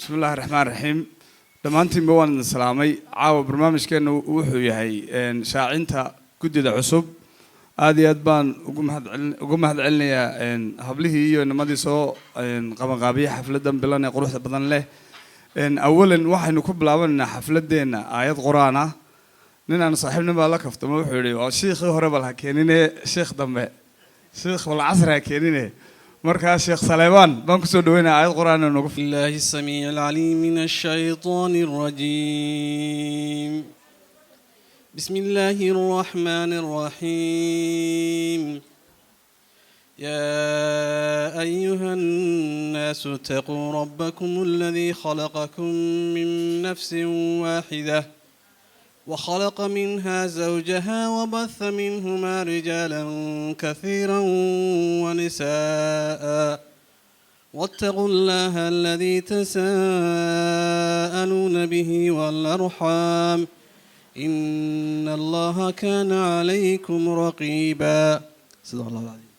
بسم الله الرحمن الرحيم دمانتين بوان السلامي عاو برنامج كان وحو يحي شاعينتا قدد عصب آدي أدبان وقوم هاد علنيا هبليه إيو نمادي سو قابي حفلة دم بلان يقروح بدن له أولا واحد نكب لابن حفلة دينا آيات قرآن نينا صاحبنا بالك افتمو وحوري والشيخ هرب الحكينيني شيخ دمبي شيخ والعصر حكينيني مركز شيخ سليمان بانكو سودوينا آيات قرآن ونقف الله السميع العليم من الشيطان الرجيم بسم الله الرحمن الرحيم يا أيها الناس اتقوا ربكم الذي خلقكم من نفس واحدة وخلق منها زوجها وبث منهما رجالا كثيرا ونساء واتقوا الله الذي تساءلون به والأرحام إن الله كان عليكم رقيبا صدق الله العظيم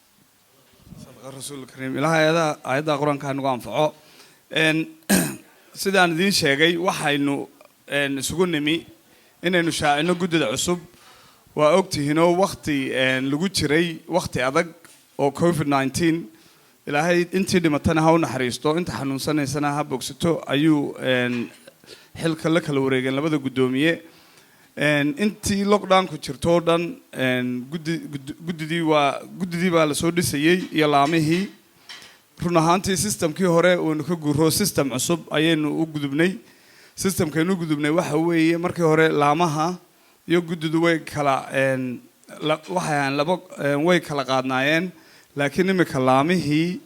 صدق الرسول الكريم إلهي هذا آيات قرآن كان نقام فعو سيدان دين شيء وحينو سكون نمي إنه شاعنا جدد عصب وأوقته هنا وقتي لجود شري وقتي أدق أو كوفيد 19 إلهي أنت لما تنهون حريستو أنت حنون سنة هبوكستو أيو حلك لك الوريجن لبده قدومية أنت لوك دان كشرتو دان جددي بالسودي سيء يلامه رنا هانتي سيستم كي هراء ونكجورو سيستم عصب أيه وجدبني سيستم كانوا جدبني وحوي مركي هراء لامها يجدد ويك هلا وحيان لبق ويك هلا قادناين لكن مكلامه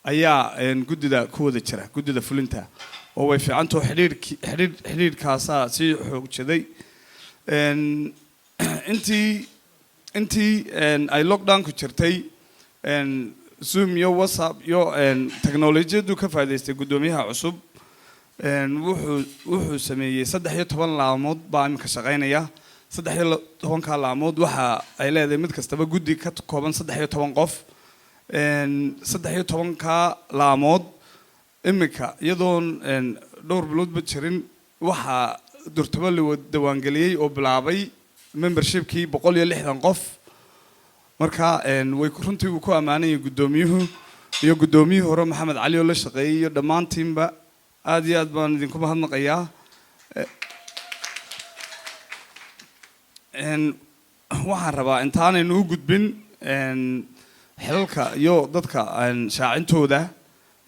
أيها جدد كود الشرع جدد فلنتا هو في عنده حرير كاسة شيء حق كذي أنتي أي لوك داون كشرتي زوم يو واتساب يو تكنولوجيا دو كفاية استخدامها عصب وحو سمية صدق طبعا لعمود بعمل كشغينية صدق طبعا كلعمود وح أيلا ذي مد كستبى جودي كتقابل صدق طبعا قف صدق طبعا كلعمود إمك يدون دور بلود بتشرين وح درتبلي ودوانجلي وبلعبي membership كي بقول يلي حدا قف مركا ويكونتي وكو أماني قدوميه هو محمد علي ولا شقي دمان تيم بقى آدي أدبان دينكم هالنقيا waxaan rabaa intaanaynu u gudbin xilalka iyo dadka shaacintooda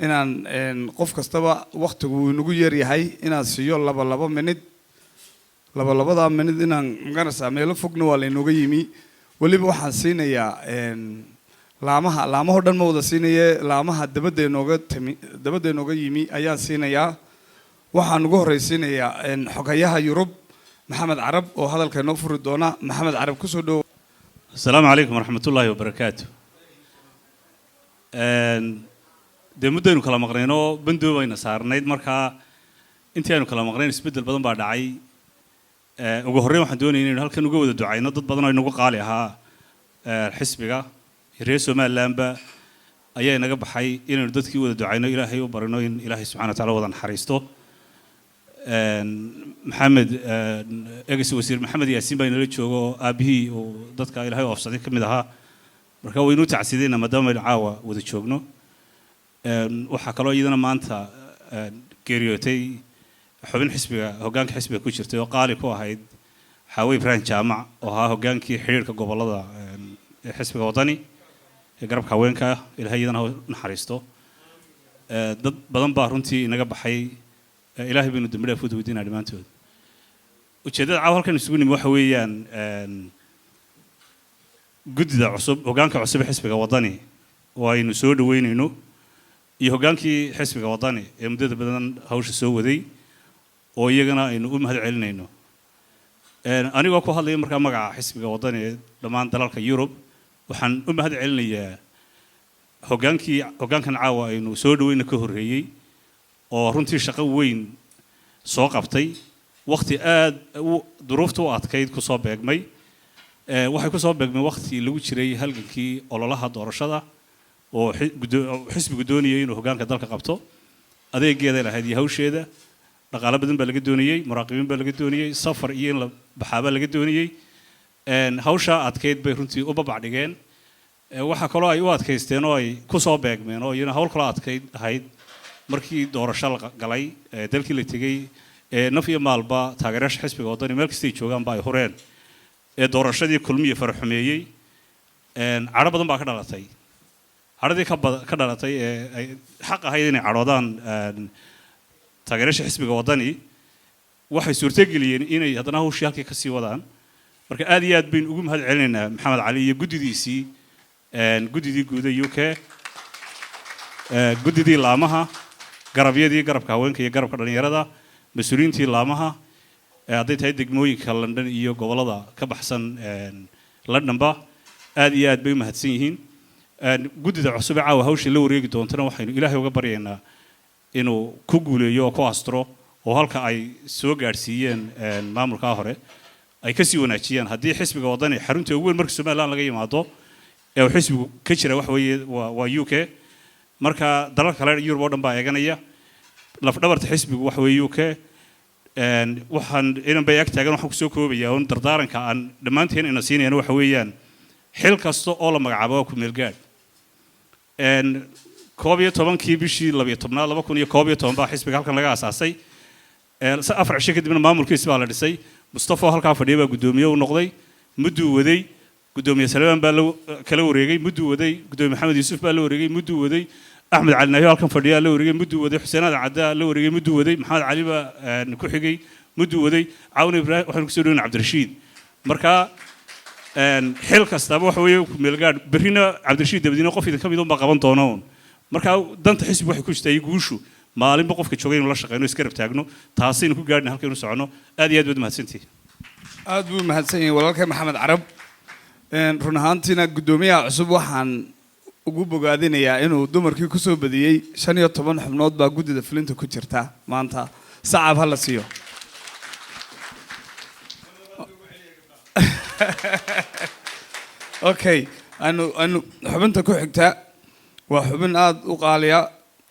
inaan qof kastaba waqtigu nagu yar yahay inaan siiyo laba minute labada minute inaan magarasa meelo fogna waa laynooga yimi waliba waxaan siinayaa laamaha dhan ma wada siinayee laamaha dabadda inooga yimi ayaan siinayaa waxaan ugu horeysiinayaa xogayaha Yurub محمد عرب وهذا الكلام فرد دونا محمد عرب كسودو. السلام عليكم ورحمة الله وبركاته. دمدة كلام مقرينو بندو بين صار نيد مركا أنتي كلام مقرين سبيد البدن بعد عي وجهرين وحدوني إنه هالكن وجود الدعاء نضد بدنا إنه قالي ها الحسبة الرئيس وما اللامبة أيه نجب حي إنه ضد كي وجود الدعاء إلهي وبرنو إلهي سبحانه وتعالى وضع حريسته. محمد اجلس وزير محمد ياسين بين الرجال أبيه وضدك إلى هاي وافصدي كم ده مركوا وينو تعسيدين ما دام العاوة وذشوجنو وحكلوا أيضا ما أنت كريوتي حبين حسبه هجانك حسبه كوشرتي وقال كوا هيد حاوي بران جامع وها هجانك حرير كقبل هذا حسبه وطني يقرب حوينك إلى هاي أيضا نحرسته ضد بدن بارونتي نجب حي إلهي بينو دمرة فوت ودينا دمانتود وشدة عوار كان يسوون محويا جد عصب وجانك عصب حسبك وطني وين سود وين إنه يهجانك حسبك وطني يمدد بدن هوش السوء ذي ويجنا إنه هذا علنا إنه أنا وأكو هذا يمر كم مع حسبك وطني لما أنت لك يوروب وحن هذا علنا هجانك عوا إنه سود وين كهرهي oo runtii shaqo weyn soo qabtay waqti aad duruuftu adkayd ku soo beegmay waxay ku soo beegmay waqti lagu jiray halgankii ololaha doorashada oo xisbigu doonayay inuu hoggaanka dalka qabto adeegeeda lahayd iyo hawsheeda dhaqaale badan baa laga doonayey muraaqibiin baa laga doonayey safar iyo in la baxaaba laga doonayey hawsha adkeyd bay runtii u babac dhigeen waxa kaloo ay u adkaysteen oo ay ku soo beegmeen oo iyana hawl kaloo adkeyd ahayd markii doorasho la galay dalkii la tegey naf iyo maalba taageerayaasha xisbiga wadani meel kastay joogaanba ay hureen doorashadii kulmiye faraxumeeyey cadho badan baa ka dhalatay cadhadii ka dhalatay ay xaq ahayd inay cadhoodaan taageerayaasha xisbiga wadani waxay suurtageliyeen inay haddana hawshii halkii ka sii wadaan marka aad iyo aad baynu ugu mahad celinaynaa maxamed cali iyo guddidiisii guddidii guuda UK guddidii laamaha garabyadii garabka haweenka iyo garabka dhalinyarada mas-uuliyiintii laamaha hadday tahay degmooyinka London iyo gobolada ka baxsan Londonba aad iyo aad bay u mahadsan yihiin guddida cusub ee caawa hawsha la wareegi doontana waxaynu ilaahay uga baryaynaa inuu ku guuleeyo oo ku astro oo halka ay soo gaarsiiyeen maamulka hore ay ka sii wanaajiyaan haddii xisbiga wadani xarunta ugu weyn marka Soomaaliland laga yimaado ee uu xisbigu ka jira wax weeye waa UK marka dalalka kale Yurub oo dhan baa eeganaya lafdhabarta xisbigu wax weeye UK waxaan inaan bay ag taagan waxaan ku soo koobayaa oo dardaaranka aan dhammaanteen ina siinayna waxa weeyaan xil kasta oo la magacaabo ku meel gaad 11kii bishii 12 2011 baa xisbiga halkan laga aasaasay afar cisho kadibna maamulkiisa baa la dhisay Mustafa halka fadhiya baa gudoomiye u noqday muduu waday gudoomiye Salmaan baa kala wareegay muduu waday gudoomiye Maxamed Yuusuf baa la wareegay muduu waday Ahmed Cali Naayo halkan fadhiya la wareegay muduu waday Xuseen Cadda la wareegay muduu waday Maxamed Cali baa ku xigay muduu waday Caawin Ibrahim waxaan ku soo dhaweynaa Cabdirashiid marka xil kasta waxa weeye ku meel gaad berrina Cabdirashiid dabadina qof idin kamid oo ma qaban doono marka danta xisbi waxay ku jirtay guushu maalinba qofka joogay inuu la shaqeeyo iska rab taagno taasina ku gaadhna halka inuu socono aad iyo aad baad mahadsantihiin aad buu mahadsan yahay walaalkay maxamed carab run ahaantiina gudoomiyaha cusub waxaan ugu bogaadinayaa inuu dumarkii ku soo badiyay 15 xubnood baa guddida fulinta ku jirta maanta sacab hala siiyo okay anu xubinta ku xigta waa xubin aad u qaaliya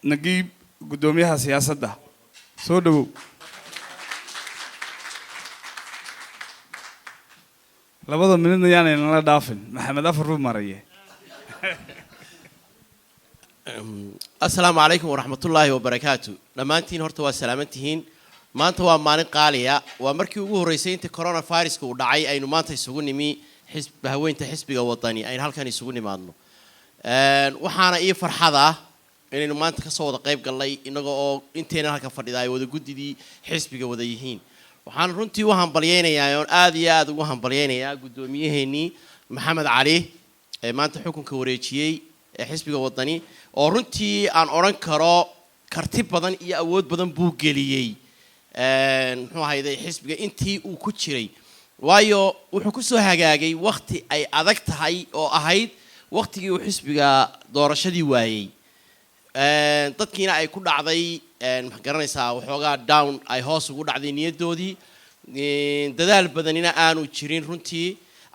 nagiib gudoomiyaha siyaasadda soo dhawow labada minidna yaanayna la dhaafin maxamed afar buu maraye السلام عليكم ورحمة الله وبركاته لمانتين هرتوا سلامتهين ما أنت ومالين قاليا ومركي وجوه رئيسين كورونا فايروس كودعي أي نمانت يسووني مي حسب هوين تحسب وطني أي هل كان يسووني معنا وحنا إيه فرحة إن نمانت كسوة قريب قال لي إنه إنتنا هالك فريدا وده جود دي حسب وذيهين وحنا رنتي وهم بريانة يا آدي وهم بريانة يا قدومي هني محمد علي ما أنت حكم كوريتشي حسب وطني oo runtii aan oran karo karti badan iyo awood badan buu geliyay muxuu ahayday xisbiga intii uu ku jiray waayo wuxuu ku soo hagaagay waqti ay adag tahay oo ahayd waqtigii uu xisbiga doorashadii waayay dadkiina ay ku dhacday ma garanaysaa waxoogaa down ay hoos ugu dhacday niyadoodii dadaal badanina aanu jirin runtii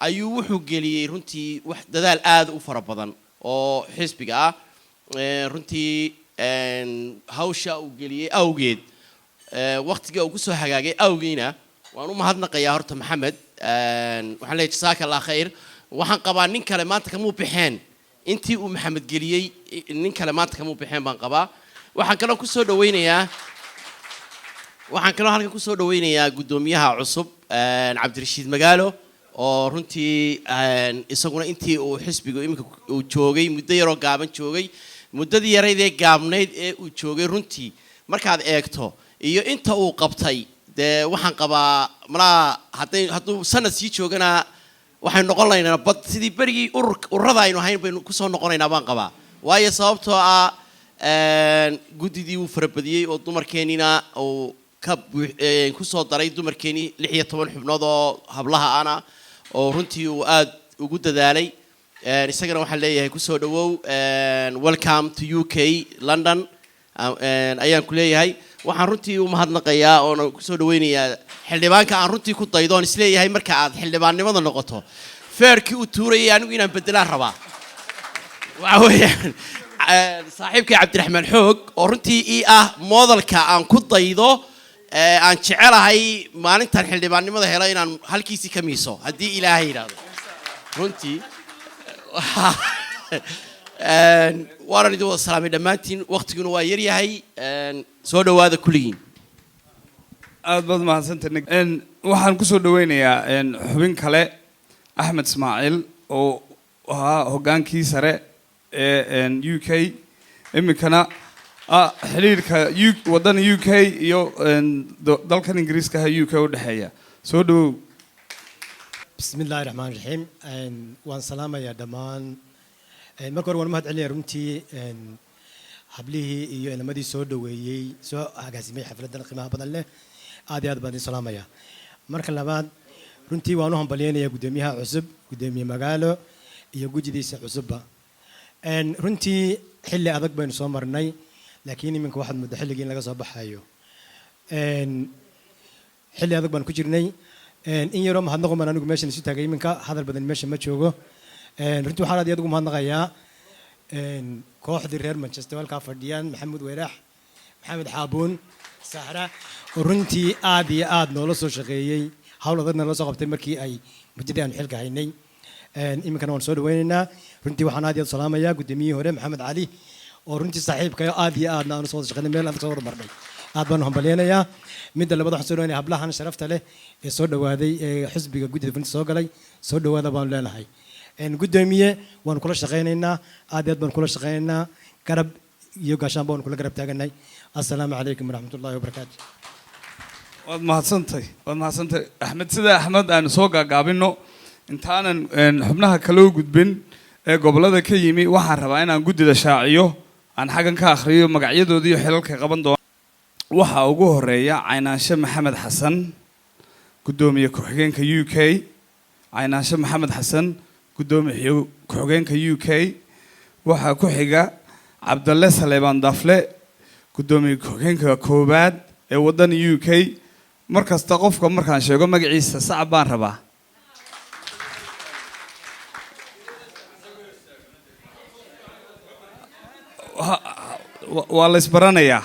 ayuu wuxuu geliyay runtii wax dadaal aad u fara badan oo xisbiga ah runtii hawsha uu geliyay awgeed waqtiga uu ku soo hagaagay awgeena waan u mahadnaqayaa horta maxamed waxaan leeyahay jazaaka allah khayr waxaan qabaa nin kale maanta kama bixeen intii uu maxamed geliyay nin kale maanta kama bixeen baan qabaa waxaan kaloo ku soo halkan ku soo dhaweynayaa gudoomiyaha cusub Cabdirashiid Magaalo oo runtii isaguna intii uu xisbiga imika uu joogay muddo yar oo gaaban joogay muddadii yaraydee gaabnayd ee uu joogay runtii markaad eegto iyo inta uu qabtay dee waxaan qabaa malaa hadduu sanad sii joogana waxay noqon lahaynaa bad sidii berigii ururada aynu ahayn baynu ku soo noqonaynaa baan qabaa waayo sababtoo ah guddidii uu farabadiyey oo dumarkeenina uu ku soo daray dumarkeenii 16 xubnood oo hablaha ana oo runtii uu aad ugu dadaalay isagana waxaan leeyahay ku soo dhawow welcome to UK London ayaan ku leeyahay waxaan runtii u mahadnaqayaa oo ku soo dhaweynayaa xildhibaanka aan runtii ku daydoon isleeyahay marka aad xildhibaannimada noqoto feerkii uu tuurayay anigu inaan bedelaan rabaa waxa weeyaan saaxiibkay cabdiraxmaan xoog oo runtii ii ah moodalka aan ku daydo aan jecelahay maalintan xildhibaannimada helo inaan halkiisii ka miiso haddii ilaahay yidhaahdo runtii waanan idin wada salaamay dhammaantiin waqtiguna waa yaryahay soo dhowaada kulligiin aad baad mahadsantahay waxaan kusoo dhaweynayaa xubin kale axmed ismaaciil oo ahaa hoggaankii sare ee u k iminkana xiriirka waddan u k iyo dalkan ingiriiska ah u k u dhexeeya soo dhawow bismi illaahi raxmaan raxiim waan salaamayaa dhammaan marka hore waan mahad celinaya runtii hablihii iyo inamadii soo dhaweeyey soo agaasimay xafladdan qiimaha badan leh aad iyo aad baan idin salaamayaa marka labaad runtii waan u hambalyeynayaa guddoomiyaha cusub guddoomiye magaalo iyo gujidiisa cusubba runtii xilli adag baynu soo marnay laakiin iminka waxaad muddo xilligii in laga soo baxayo xilli adag baan ku jirnay in yaroo mahadnaqo baan anigu meeshan isu taagay iminka hadal badan meesha ma joogo runtii waxaan aad iyo aad ugu mahadnaqayaa kooxdii reer manchester halkaa fadhiyaan maxamed weeraax maxamed xaabuun sahra oo runtii aad iyo aad noola soo shaqeeyey hawl adagna loo soo qabtay markii ay muddadii aanu xilka haynay iminkana waan soo dhaweynaynaa runtii waxaan aad iyo aad salaamayaa guddoomiyihii hore maxamed cali oo runtii saaxiibkayo aad iyo aadna aanu soo wada shaqeynay meel adag soo wada marnay aad baan u hambalyeynayaa midda labaad waxaan soo dhaweynaya hablahan sharafta leh ee soo dhawaaday ee xisbiga guddida fulinta soo galay soo dhawaada baanu leenahay guddoomiye waanu kula shaqeynaynaa aad iyo aad baanu kula shaqeynaynaa garab iyo gaashaan baanu kula garab taaganay assalaamu calaykum waraxmatullaahi wabarakaatu waad mahadsantahay axmed sida axmed aanu soo gaagaabino intaanan xubnaha kaloo gudbin ee gobollada ka yimi waxaan rabaa inaan guddida shaaciyo aan xaggan ka akhriyo magacyadoodii iyo xilalka qaban doona waxaa ugu horeeya caynaanshe maxamed xasan guddoomiye ku-xigeenka u k caynaanshe maxamed xasan guddoomiye ku-xigeenka u k waxaa ku xiga cabdalle saleebaan dafle guddoomiye ku-xigeenka koowaad ee waddan u k mar kasta qofka markaan sheego magaciisa sacab baan rabaa waa la isbaranayaa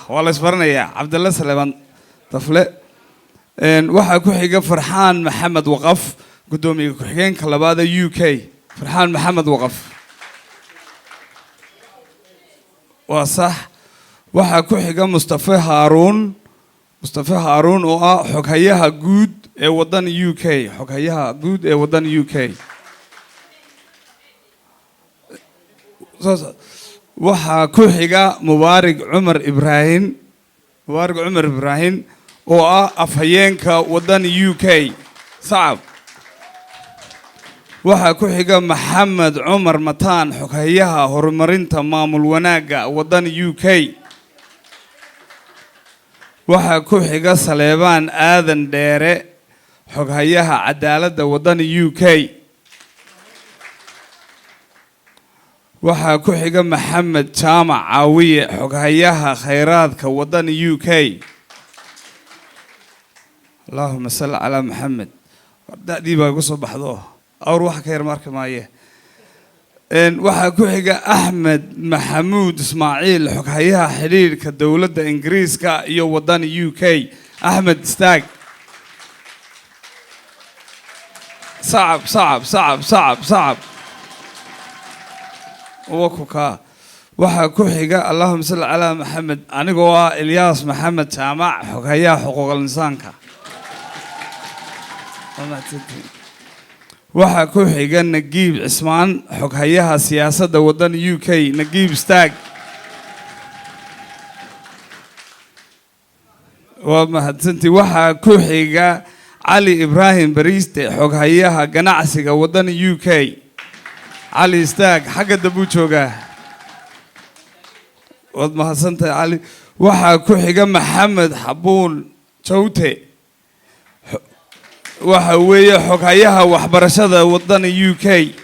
cabdalle saleebaan dafle waxaa ku xiga farxaan maxamed waqaf guddoomiye ku-xigeenka labaad ee u k farxaan maxamed waqaf waa sax waxaa ku xiga mustafe haaruun oo ah xoghayaha guud ee waddan u k xoghayaha guud ee waddan u k waxaa ku xiga mubaarig cumar ibraahim oo ah afhayeenka waddan u k sacab waxaa ku xiga maxamed cumar mataan xoghayaha horumarinta maamul wanaagga waddan u k waxaa ku xiga saleebaan aadan dheere xoghayaha cadaaladda waddan u k waxaa ku xiga maxamed jaamac caawiye xoghayaha khayraadka waddan u k allaahuma salli calaa maxamed da'dii baa igu soo baxdo awr wax ka yar marka maaye waxaa ku xiga axmed maxamuud ismaaciil xoghayaha xidhiirka dowladda ingiriiska iyo waddan u k axmed staag sacab wakukaa waxaa ku xiga allahuma salli calaa maxamed anigoo ah ilyaas maxamed jaamac xoghayaha xuquuqal insaanka waxaa ku xiga nagiib cismaan xoghayaha siyaasadda waddan u k nagiib staag waa mahadsantii waxaa ku xiga cali ibraahim bariiste xoghayaha ganacsiga waddan u k cali staag xagga dambuu joogaa waad mahadsantahay cali waxaa ku xiga maxamed xabuun jawte waxa weeye xoghayaha waxbarashada waddan u k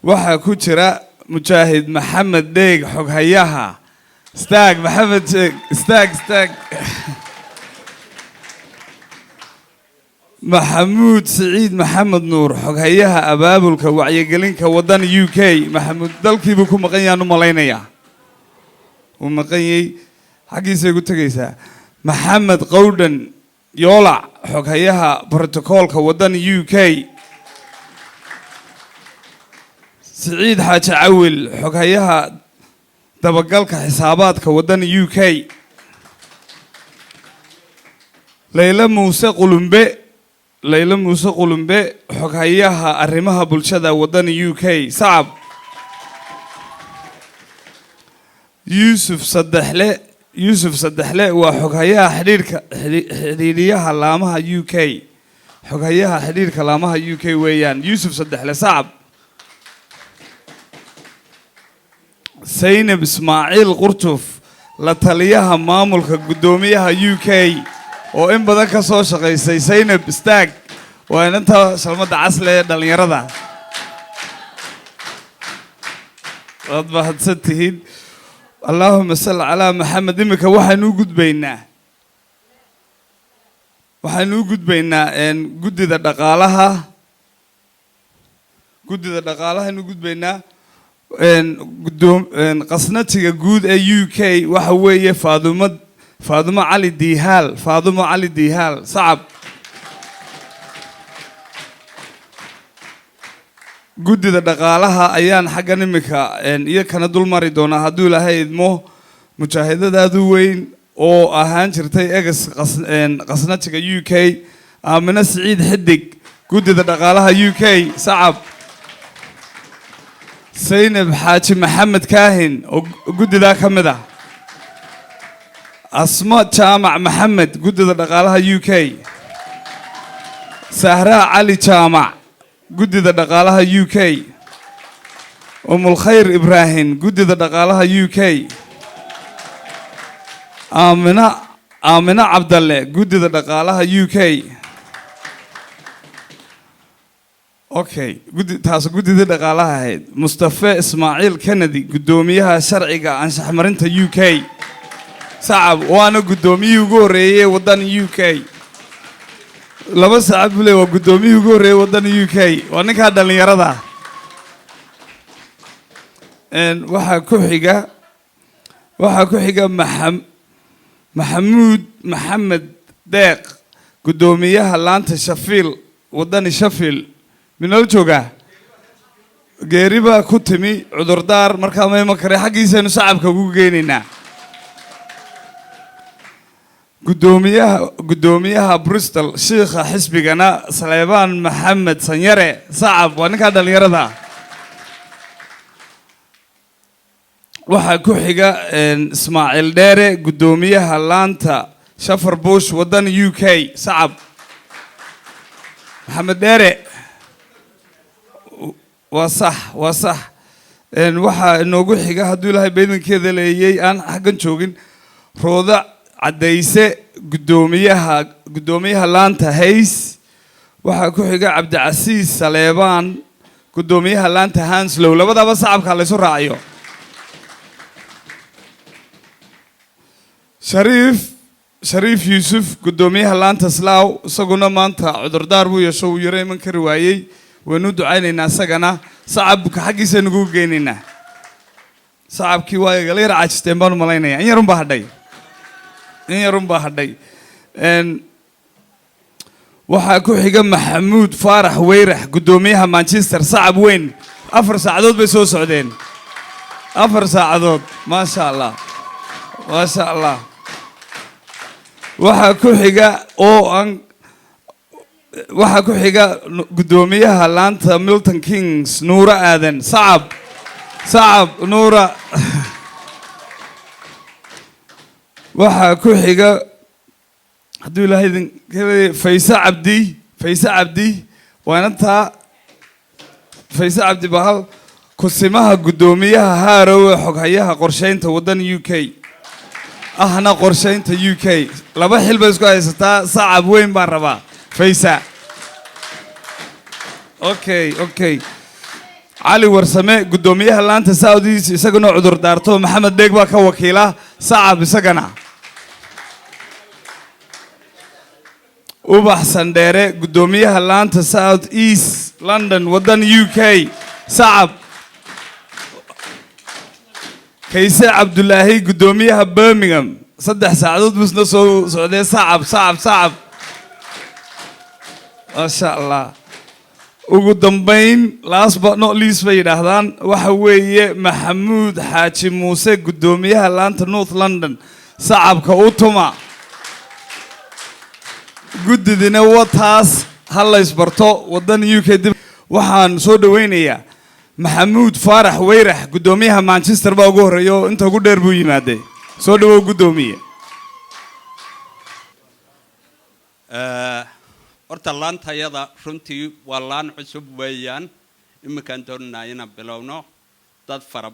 waxaa ku jira mujaahid maxamed dheeg xoghayaha staag maxamed staag محمود سعيد محمد نور حقيها أبابلك وعيقلينك ودان UK محمود دالكي بكو مقيانو ملاينيا ومقيي حقي سيقول تقيسا محمد قودن يولع حقيها بروتوكولك ودان UK سعيد حاج عول حقيها دبقالك حساباتك ودان UK ليلى موسى قلنبي حقيها أرمها بلشدة ودان UK صعب يوسف صدحلي وحقيها حريريها لامها UK حقيها حرير كلامها UK ويان يوسف صدحلي صعب سينب إسماعيل قرطف لتليها مامولك قدوميها UK وإن بدك soo shaqaysay Zainab istaag waa inta salmada casle dhalinyarada wad bahadsantihiin Allahumma salli ala Muhammad imika waxaan u gudbaynaa gudida dhaqaalaha inu gudbaynaa qasnatiga guud ee UK waxa weeye فاطمة علي ديهال صعب قد دقالها أيان حق نمكا إيه كان دول ماري دونا هدول هاي مو مشاهدة هذو وين أو أهان شرتي إجس قصنتك UK من سعيد حدق قد دقالها UK صعب سينب حاج محمد كاهن وقد ذا كمده أسماء جامع محمد قد دقالها UK سهراء علي جامع قد دقالها UK الخير إبراهيم قد دقالها UK آمنة عبد الله قد دقالها UK أوكي قد دقالها هيد مصطفى إسماعيل كندي قدوميها شرعي عن شحمرنت UK صعب وانا قدومي وقوري ودان UK لما صعب بلي وقدومي وقوري ودان UK وانا كهذا اللي يرضى ان وحا كوحيقا محمد داق قدوميها لانت شفيل ودان شفيل من الجوغا قريبا كتمي عذردار مركا ما يمكري حقي سينو صعب كوغينينا قدوميها بروستل شيخ حسبنا سليمان محمد سنيري صعب وانك هذا اللي يرضى وحا كوحيقا اسماعيل ديري قدوميها لانتا شفر بوش ودان UK صعب محمد ديري وصح وحا انو كوحيقا هدو لهي بيدن كذا ليي ان حقا نشوغين روضع عديسة قدوميها لانتا هيس وحا كوحيقا عبد العزيز سليبان قدوميها لانتا هانسلو لبدا بس صعب كالي سو راعيو شريف يوسف قدوميها لانتا سلاو ساقونا مانتا عذردار بو يشو يري من كروايي ونو دعينينا ساقنا صعب كحقي سنقو جينينا صعب كيواي غلير عاجستين بانو ملاينا يرون بهدي waxaa ku xiga maxamuud faarax weyrax gudoomiyaha Manchester صعب weyn 4 saacadood bay soo socdeen 4 saacadood ma sha Allah waxaa ku xiga gudoomiyaha laanta Milton Keynes Nuura Aadan صعب Nuura waxaa ku xiga hadduu ilaahay Faysa Cabdi waananta Faysa Cabdi bahal kusimaha gudoomiyaha Haarowe xoghayaha qorsheynta wadan UK ahna qorsheynta UK laba xil bay isku haysataa صعب weyn baan rabaa Faysa okay علي ورسمه قدوميها لانتا سعودي isagana cudur daarto maxamed deeg baa ka wakiila صعب isagana ubax sandheere guddoomiyaha laanta south east london waddan UK sacab kayse cabdulaahi guddoomiyaha birmingham 3 saacadood busna soo socdee sacab sacab sacab masha allah ugu dambayn last but not least bay yidhaahdaan waxa weeye maxamuud xaaji muuse guddoomiyaha laanta north london sacabka u tuma guddidina wataas ha la isbarto waddan UK dib waxaan soo dhaweynayaa maxamuud faarax weyrax guddoomiyaha manchester baa ugu horreeyo inta ugu dheer buu yimaaday soo dhawow guddoomiye horta laantayada runtii waa laan cusub weeyaan iminkaan doonanaa inaan bilowno dad fara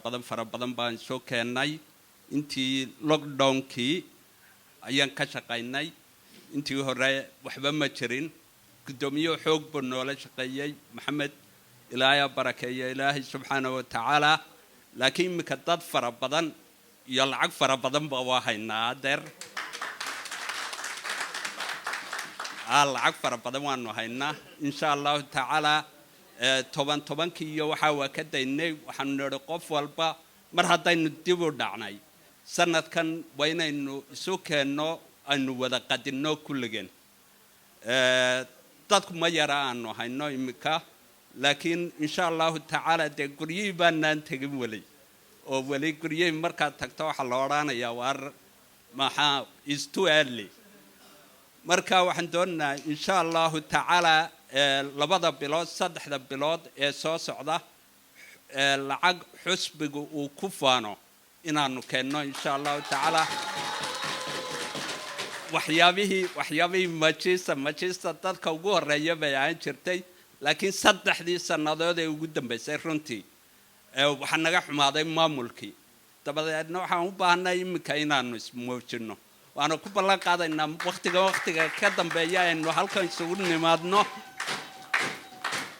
badan baan soo keennay intii lockdownkii ayaan ka shaqaynay intii hore waxba ma jirin guddoomiye xoog buu noola shaqeeyey maxamed ilaahay barakeeyo ilaahay subxaanahu wa tacaala laakiin iminka dad fara badan iyo lacag fara badan baa waa haynaa adeer lacag fara badan waanu haynaa insha allahu tacaala tobankii iyo waxaa waa ka daynay waxaanu nidhi qof walba mar haddaynu dib u dhacnay sanadkan waa inaynu isu keenno aynu wada qadinno kulligeen dadku ma yara aanu hayno iminka laakiin insha allahu tacaala dee guryihii baanaan tegin weli oo weli guryihii markaad tagto waxaa la odhanayaa waar maxaa is too early marka waxaan doonaynaa insha allahu tacaala 2 bilood 3 bilood ee soo socda lacag xusbigu uu ku faano inaanu keenno insha allahu tacaala waxyaabihii Manchester dadka ugu horeeya bay aan jirtay laakiin 3 sannadood ee ugu dambeysay runtii waxa naga xumaaday maamulkii dabadeedna waxaan u baahnay iminka inaanu ismuujino waana ku ballan qaadaynaa waqtiga ka dambeeya aynu halkan isugu nimaadno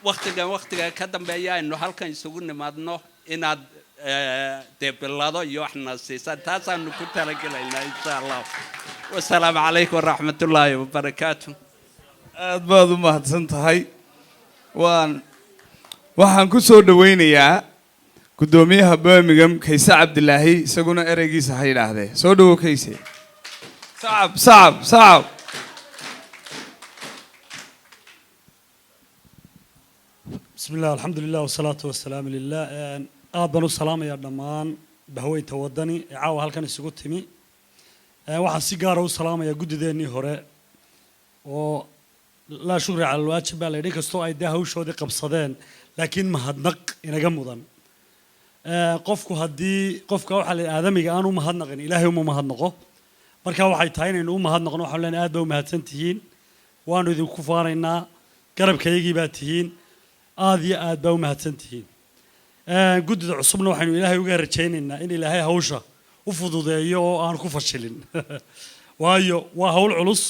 waqtiga ka dambeeya aynu halkan isugu nimaadno inaad deebilado iyo waxna siisaan taasaanu ku talagelaynaa insha allah wassalaamu calaykum waraxmatullaahi wabarakaatu aad baad u mahadsan tahay waxaan ku soo dhaweynayaa guddoomiyaha birmingham kayse cabdilaahi isaguna ereygiisa ha yidhaahdee soo dhawow kayse صعب بسم الله الحمد لله والصلاة والسلام لله بنو السلام يا دمان بهوي تودني عاو هالكن السجود تمي واحد سيجارة والسلام يا جود ذني هراء ولا شكر على الواجب على ذيك استوى ده هو شو ذي قبصدين لكن ما هدنق إن جمودن قفكو هدي قفكو على آدمي أنا ما هدنقني إلهي وما هدنقه marka waxay tahay inaynu u mahadnaqno waxaan leenahay aad bay u mahadsan tihiin waanu idinku faaraynaa garabkaygii baa tihiin aad iyo aad baa u mahadsan tihiin guddida cusubna waxaynu ilaahay uga rajaynaynaa in ilaahay hawsha u fududeeyo oo aan ku fashilin waayo waa hawl culus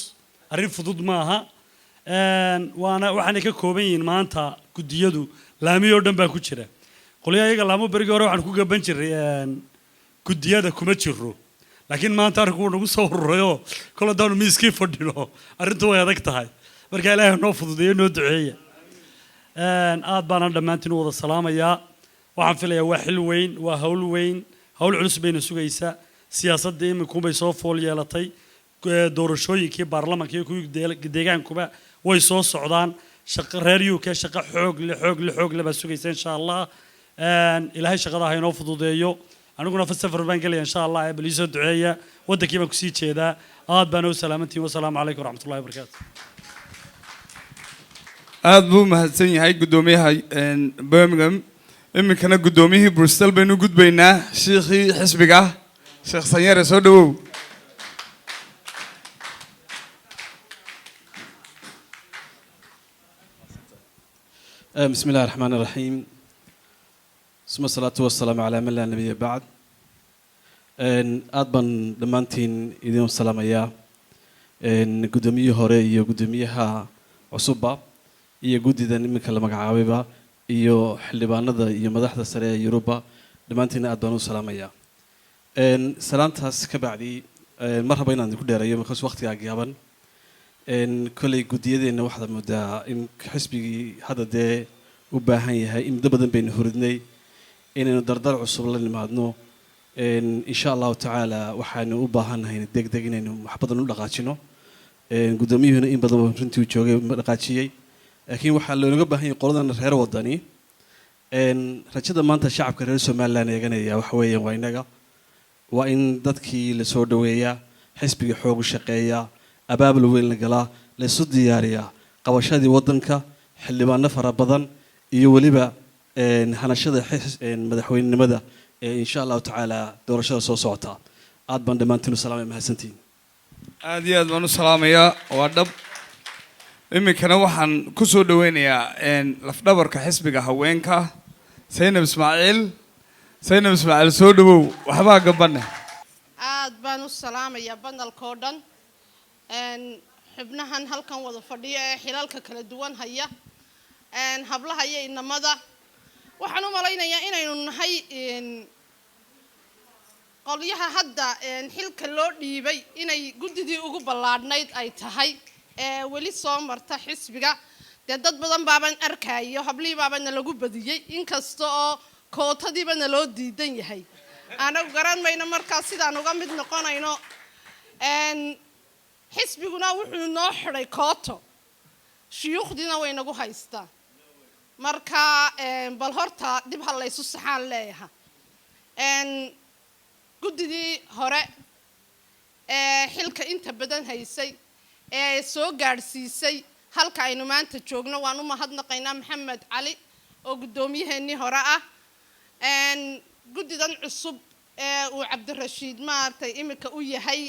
arrin fudud maaha waxaanay ka kooban yihiin maanta guddiyadu laamiyoo dhan baa ku jira qolyaha iyaga laamo berigii hore waxaan ku gaban jiray guddiyada kuma jiro laakiin maanta arrinku nagu soo ururayo kol haddaanu miiskii fadhino arrintu way adag tahay marka ilaahay noo fududeeyo noo duceeya aad baana dhammaantiin u wada salaamayaa waxaan filayaa waa xil weyn waa hawl weyn hawl culus bayna sugaysaa siyaasadda iminkuunbay soo fool yeelatay doorashooyinkii baarlamaanka iyo kuwii deegaankuba way soo socdaan reer UK shaqo xoog leh baa sugaysa insha allah ilaahay shaqada ha inoo fududeeyo aniguna safar baan galaya insha allah baliiso duceeya wadankii baan ku sii jeedaa aad baan u salaamantiin wassalaamu calaykum waraxmatullahi wabarakaatu aad buu mahadsan yahay guddoomiyaha birmingham iminkana guddoomiyihii bristol baynu gudbaynaa shiikhii xisbiga sheekh sanyare soo dhawow بسم الله الرحمن الرحيم ثم الصلاة والسلام على من لا نبي بعد أدبن دمانتين إذن السلام يا قدمي هوري يا قدميها عصبة يا قد إذا نمك لما عاوبة يا حلبان ذا يا مدحض السريع يوروبا دمانتين أدبن السلام يا سلامت هس كبعدي مرحبا عندك كل يوم خص وقت يا جابن kolley guddiyadeenna waxaad moodaa in xisbigii hadda dee u baahan yahay in muddo badan baynu huridnay inaynu dardar cusub la nimaadno insha allahu tacaala waxaanu u baahannahay degdeg inaynu wax badan u dhaqaajino guddoomiyuhuna in badan runtii uu joogay dhaqaajiyey laakiin waxaa loonaga baahan yahay qoladan reer wadani rajada maanta shacabka reer somaliland eeganaya waxa weeyaan waa inaga waa in dadkii lasoo dhaweeyaa xisbiga xoogu shaqeeyaa abaabul weyn la galaa laysu diyaariyaa qabashadii waddanka xildhibaano fara badan iyo weliba hanashada madaxweynenimada insha allahu tacaala doorashada soo socota aad baan dhammaantiin u salaamay mahadsantiin aad iyo aad baan u salaamayaa waa dhab iminkana waxaan ku soo dhaweynayaa lafdhabarka xisbiga haweenka Zainab Ismaaciil soo dhawow waxbaa gabanne aad baan u salaamayaa banalkoo dhan xubnahan halkan wada fadhiyo ee xilalka kala duwan haya hablaha iyo inamada waxaan u malaynayaa inaynu nahay qolyaha hadda xilka loo dhiibay inay guddidii ugu ballaadhnayd ay tahay weli soo marta xisbiga dee dad badan baaban arkayo hablihii baabana lagu badiyey inkasta oo kootadiibana loo diidan yahay anagu garan mayno markaa sidaan uga mid noqonayno xisbiguna wuxuu noo xidhay kooto shuyuukhdiina way nagu haystaa marka bal horta dib ha laysu saxaan leeyaha guddidii hore xilka inta badan haysay ee soo gaadhsiisay halka aynu maanta joogno waan u mahadnaqaynaa maxamed cali oo guddoomiyaheenii hore ah guddidan cusub ee uu cabdirashiid maaragtay iminka u yahay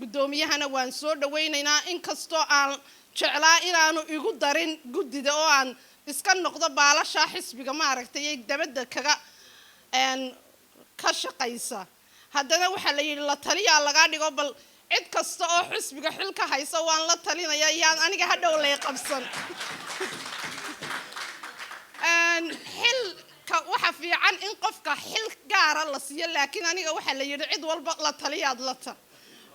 guddoomiyahana waan soo dhawaynaynaa inkastoo aan jeclaa inaanu igu darin guddida oo aan iska noqdo baalasha xisbiga maaragtay ee dabadda ka shaqaysa haddana waxaa la yidhi la taliyaa lagaa dhigo bal cid kasta oo xisbiga xil ka haysa waan la talinaya yaan aniga hadhow lay qabsan xilka waxa fiican in qofka xil gaara la siiyo laakiin aniga waxaa la yidhi cid walba la taliyaad lata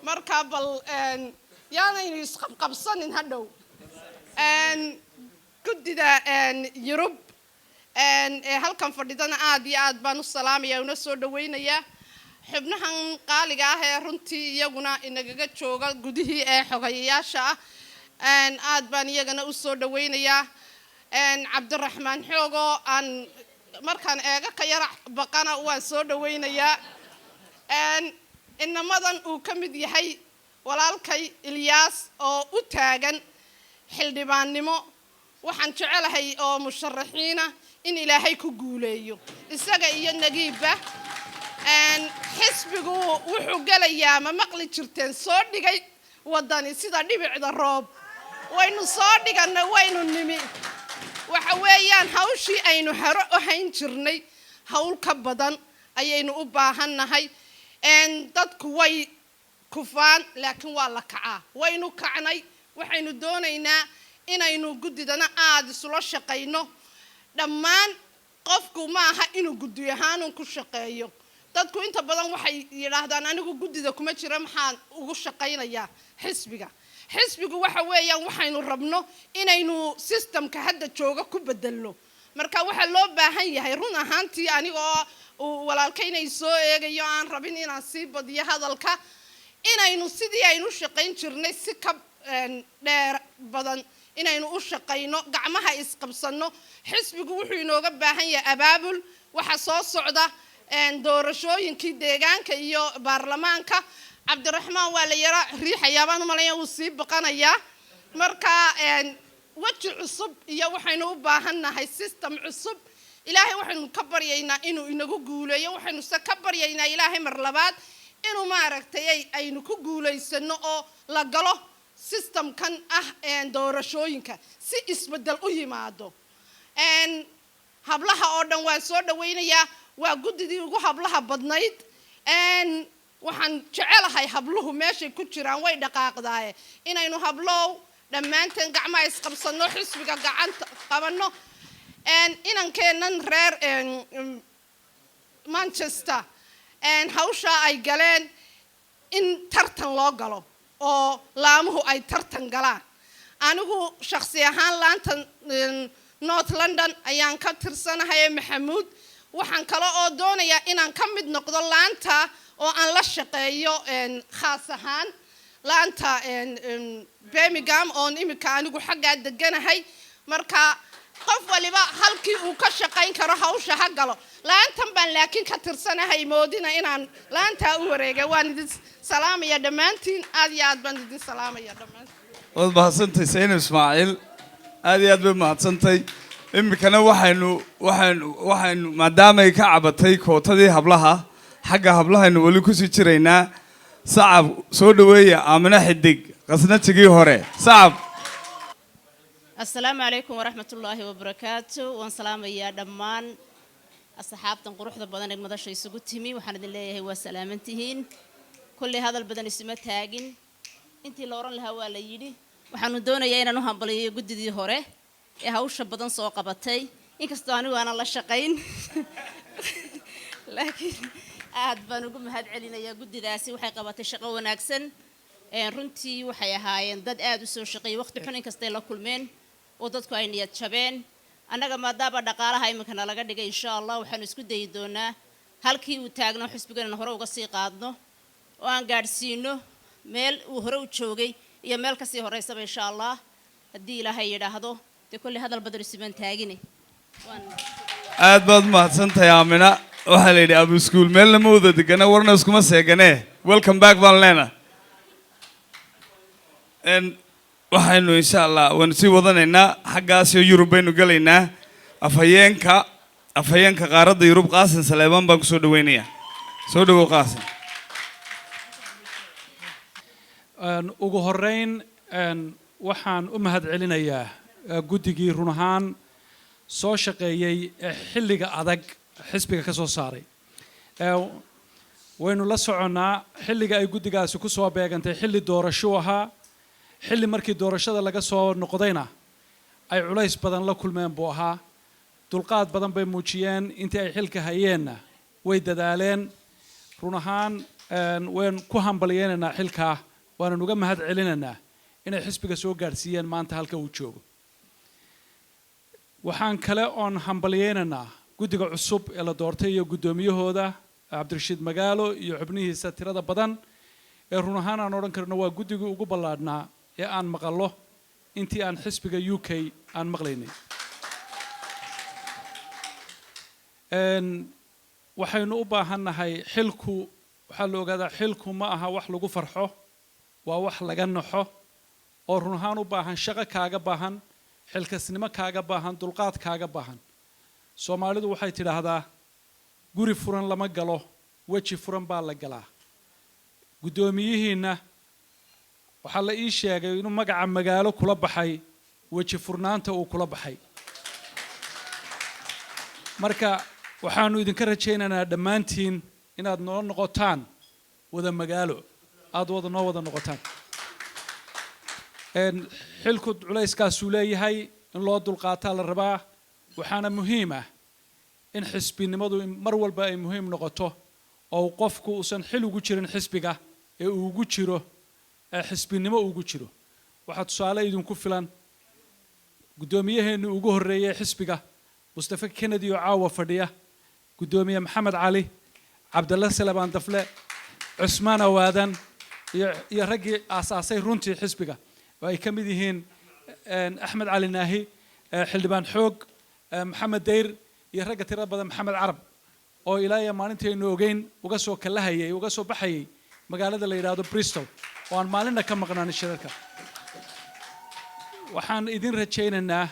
marka bal yaanaynu isqabqabsanin hadhow guddida yurub ee halkan fadhidana aad iyo aad baan u salaamaya una soo dhawaynayaa xubnahan qaaliga ah ee runtii iyaguna inagaga jooga gudihii ee xogayayaasha ah aad baan iyagana u soo dhawaynayaa cabdiraxmaan xoogo aan markaan eega ka yara baqana waan soo dhawaynayaa inamadan uu ka mid yahay walaalkay Ilyaas oo u taagan xildhibaannimo waxaan jecelahay oo musharaxiina in ilaahay ku guuleeyo isaga iyo nagiibba xisbigu wuxuu galayaa ma maqli jirteen soo dhigay wadani sida dhibicda roob waynu soo dhigana waynu nimi waxa weeyaan hawshii aynu haro u hayn jirnay hawl ka badan ayaynu u baahannahay dadku way kufaan laakiin waa la kacaa waynu kacnay waxaynu doonaynaa inaynu guddidana aad isula shaqayno dhammaan qofku maaha inuu guddi ahaan ku shaqeeyo dadku inta badan waxay yiraahdaan anigu guddida kuma jira maxaan ugu shaqaynayaa xisbigu waxa weeyaan waxaynu rabno inaynu systemka hadda jooga ku bedelno marka waxa loo baahan yahay run ahaantii anigoo walaalkaynay soo eegayo aan rabin inaan sii badiyo hadalka inaynu sidii aynu shaqayn jirnay si ka dheer badan inaynu u shaqayno gacmaha isqabsano xisbigu wuxuu inooga baahan yahay abaabul waxa soo socda doorashooyinkii deegaanka iyo baarlamaanka cabdiraxmaan waa la yara riixayaa baan u malaynaya wuu sii baqanayaa marka weji cusub iyo waxaynu u baahannahay system cusub ilaahay waxaynu ka baryaynaa inuu inagu guuleeyo waxaynu se ka baryaynaa ilaahay mar labaad inuu maaragtay aynu ku guulaysano oo la galo systemkan ah doorashooyinka si isbedel u yimaado hablaha oo dhan waan soo dhawaynayaa waa guddidii ugu hablaha badnayd waxaan jecelahay habluhu meeshay ku jiraan way dhaqaaqdaaye inaynu hablow dhammaanteen gacmaha isqabsano xisbiga gacanta qabanno inankeennan reer Manchester hawsha ay galeen in tartan loo galo oo laamuhu ay tartan galaan anigu shakhsi ahaan laanta North London ayaan ka tirsanahay Maxamuud waxaan kale oo doonayaa inaan ka mid noqdo laanta oo aan la shaqeeyo khaas ahaan laanta Birmingham oo imika anigu xagga deganahay marka qof waliba halkii uu ka shaqeyn karo hawsha ha galo laantan baan laakiin ka tirsanahay moodina inaan laanta u wareegay waan idin salaamaya dhamaantiin aad iyo aad baan idin salaamaya dhamaantiin waad mahadsantahay Sayid Ismaaciil aad iyo aad bay mahadsantahay imikana waxaynu maadaama ay ka cabatay kootadii hablaha xagga hablahaynu wali ku sii jiraynaa sacab soo dhaweeya Aamina Xidig qasnatigii hore sacab السلام عليكم ورحمة الله وبركاته وسلام يا دمان أصحاب تنقروح ذا بدن مدة شيء سقطتمي وحنا الله هو سلامتهين كل هذا البدن اسمه تاجن أنتي لورن الهواء ليدي وحنا دونا يانا نهم بلي جد دي هره يهوش بدن سواق بتي إنك استانوا أنا الله شقين لكن عاد بنقوم هاد علينا يا جد داسي وحقا بتشقى وناكسن runtii waxay ahaayeen dad aad u soo shaqeeyay waqti xun inkastay la kulmeen oo dadku ay niyad jabeen annaga maadaama dhaqaalaha imikana laga dhigay insha Allah waxaan isku dayi doonaa halkii uu taagno xisbigana hore uga sii qaadno oo aan gaarsiino meel uu hore u joogay iyo meel ka sii horeysaba insha Allah haddii Ilaahay yiraahdo kulli hadal badar siman taagine aad baad mahadsantahay Aamina waxa la yidhi Abu School meel lama wada degana warna iskuma seegane welcome back baan leenahay waxaynu insha Allah waan sii wadanaynaa xaggaas iyo Yurub baynu galaynaa afhayeenka qaaradda Yurub Qaasim Saleeman baan ku soo dhaweynayaa soo dhawow Qaasim ugu horeyn waxaan u mahad celinayaa guddigii run ahaan soo shaqeeyay xilliga adag xisbiga ka soo saaray waynu la soconaa xilliga ay guddigaasi ku soo beegantay xilli doorasho ahaa xilli markii doorashada laga soo noqdayna ay culays badan la kulmeen buu ahaa dulqaad badan bay muujiyeen intii ay xilka hayeenna way dadaaleen run ahaan waan ku hambalyeynaa xilka waan uga mahad celinaynaa inay xisbiga soo gaarsiiyeen maanta halka uu joogo waxaan kale oon hambalyeynaa guddiga cusub ee la doortay iyo guddoomiyahooda Cabdirashiid Magaalo iyo xubnihiisa tirada badan ee run ahaan aan oran karno waa guddigii ugu ballaadhnaa ee aan maqallo intii aan xisbiga UK aan maqlaynay waxaynu u baahannahay xilku waxaa la ogaadaa xilku ma aha wax lagu farxo waa wax laga naxo oo run ahaan u baahan shaqo kaaga baahan xilkasnimo kaaga baahan dulqaad kaaga baahan Soomaalidu waxay tidhaahdaa guri furan lama galo weji furan baa la galaa guddoomiyihiina waxaa la ii sheegay inuu magaca magaalo kula baxay weji furnaanta uu kula baxay marka waxaanu idinka rajaynaynaa dhammaantiin inaad noo noqotaan wada magaalo aad noo wada noqotaan xilku culayskaasuu leeyahay in loo dulqaataa la rabaa waxaana muhiim ah in xisbinimadu mar walba ay muhiim noqoto oo qofku uusan xil ugu jirin xisbiga ee uu ugu jiro xisbinimo ugu jiro waxa tusaale idinku filan guddoomiyaheenu ugu horeeyay xisbiga Mustafa Kennedy oo caawa fadhiya guddoomiye Maxamed Cali Cabdalla Salabaan Dafle Cusmaan Awaadan iyo raggii aasaasay runtii xisbiga oo ay ka mid yihiin Axmed Cali Naahi xildhibaan xoog Maxamed Deyr iyo ragga tirada badan Maxamed Carab oo ilaa maalinteenu ogeyn uga soo kalahayay uga soo baxayay magaalada la yiraahdo Bristol oo aan maalinna ka maqnaan shirarka waxaan idin rajaynaynaa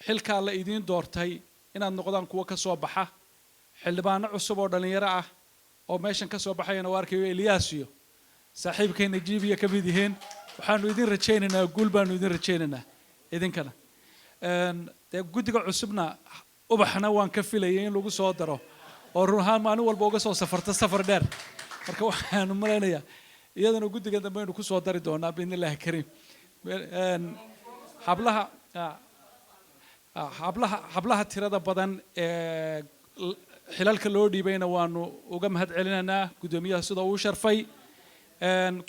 xilka la idin doortay inaad noqdaan kuwa ka soo baxa xildhibaano cusub oo dhalinyaro ah oo meeshan ka soo baxayna waa arkayo Elias iyo saaxiibkeena Jibiya ka mid yihiin waxaanu idin rajaynaynaa guul baanu idin rajaynaynaa idinkana guddiga cusubna ubaxna waan ka filayay in lagu soo daro oo run ahaan maalin walba uga soo safarta safar dheer marka waxaanu maleynayaa iyadana guddiga dambe aynu ku soo dari doonaa biidnillaahi kariim hablaha tirada badan ee xilalka loo dhiibayna waanu uga mahad celinaynaa guddoomiyaha sida uu sharfay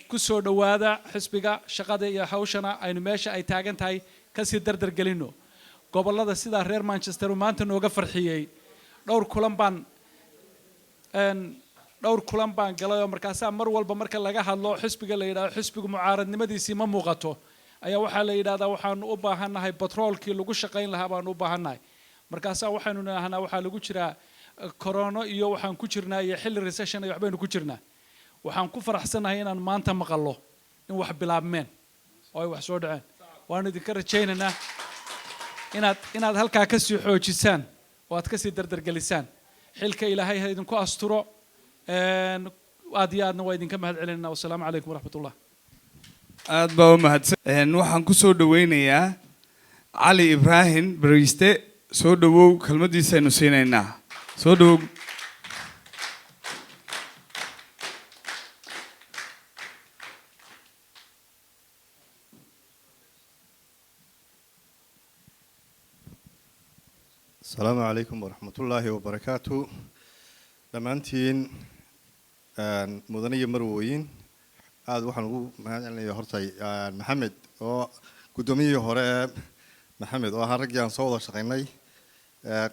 ku soo dhowaada xisbiga shaqada iyo hawshana aynu meesha ay taagan tahay kasii dardar gelino gobollada sidaa reer Manchester maanta nooga farxiyey dhowr kulan baan galay oo markaasaa mar walba marka laga hadlo xisbiga la yidhaahdo xisbiga mucaaradnimadiisii ma muuqato ayaa waxaa la yidhaahdaa waxaanu u baahannahay batroolkii lagu shaqayn lahaa baanu u baahannahay markaasaa waxaynu nidhaahnaa waxaa lagu jiraa corona iyo waxaan ku jirnaa iyo xilli recession iyo waxbaynu ku jirnaa waxaan ku faraxsanahay inaan maanta maqallo in wax bilaabmeen oo ay wax soo dhaceen waan idinka rajaynaynaa inaad halkaa ka sii xoojisaan oo aad ka sii dardargelisaan xilka ilaahay ha idinku asturo aad iyo aadna waa idinka mahad celinaynaa wassalaamu calaykum waraxmatullah aad baa u mahadsan waxaan ku soo dhaweynayaa cali ibraahim bariiste soo dhawow kelmadiisaynu siinaynaa soo dhawow السلام عليكم ورحمة الله وبركاته دمانتين مدنية مرويين هذا واحد نقول يعني هرتاي محمد أو قدومي هراء محمد أو هرجع صودا شقيني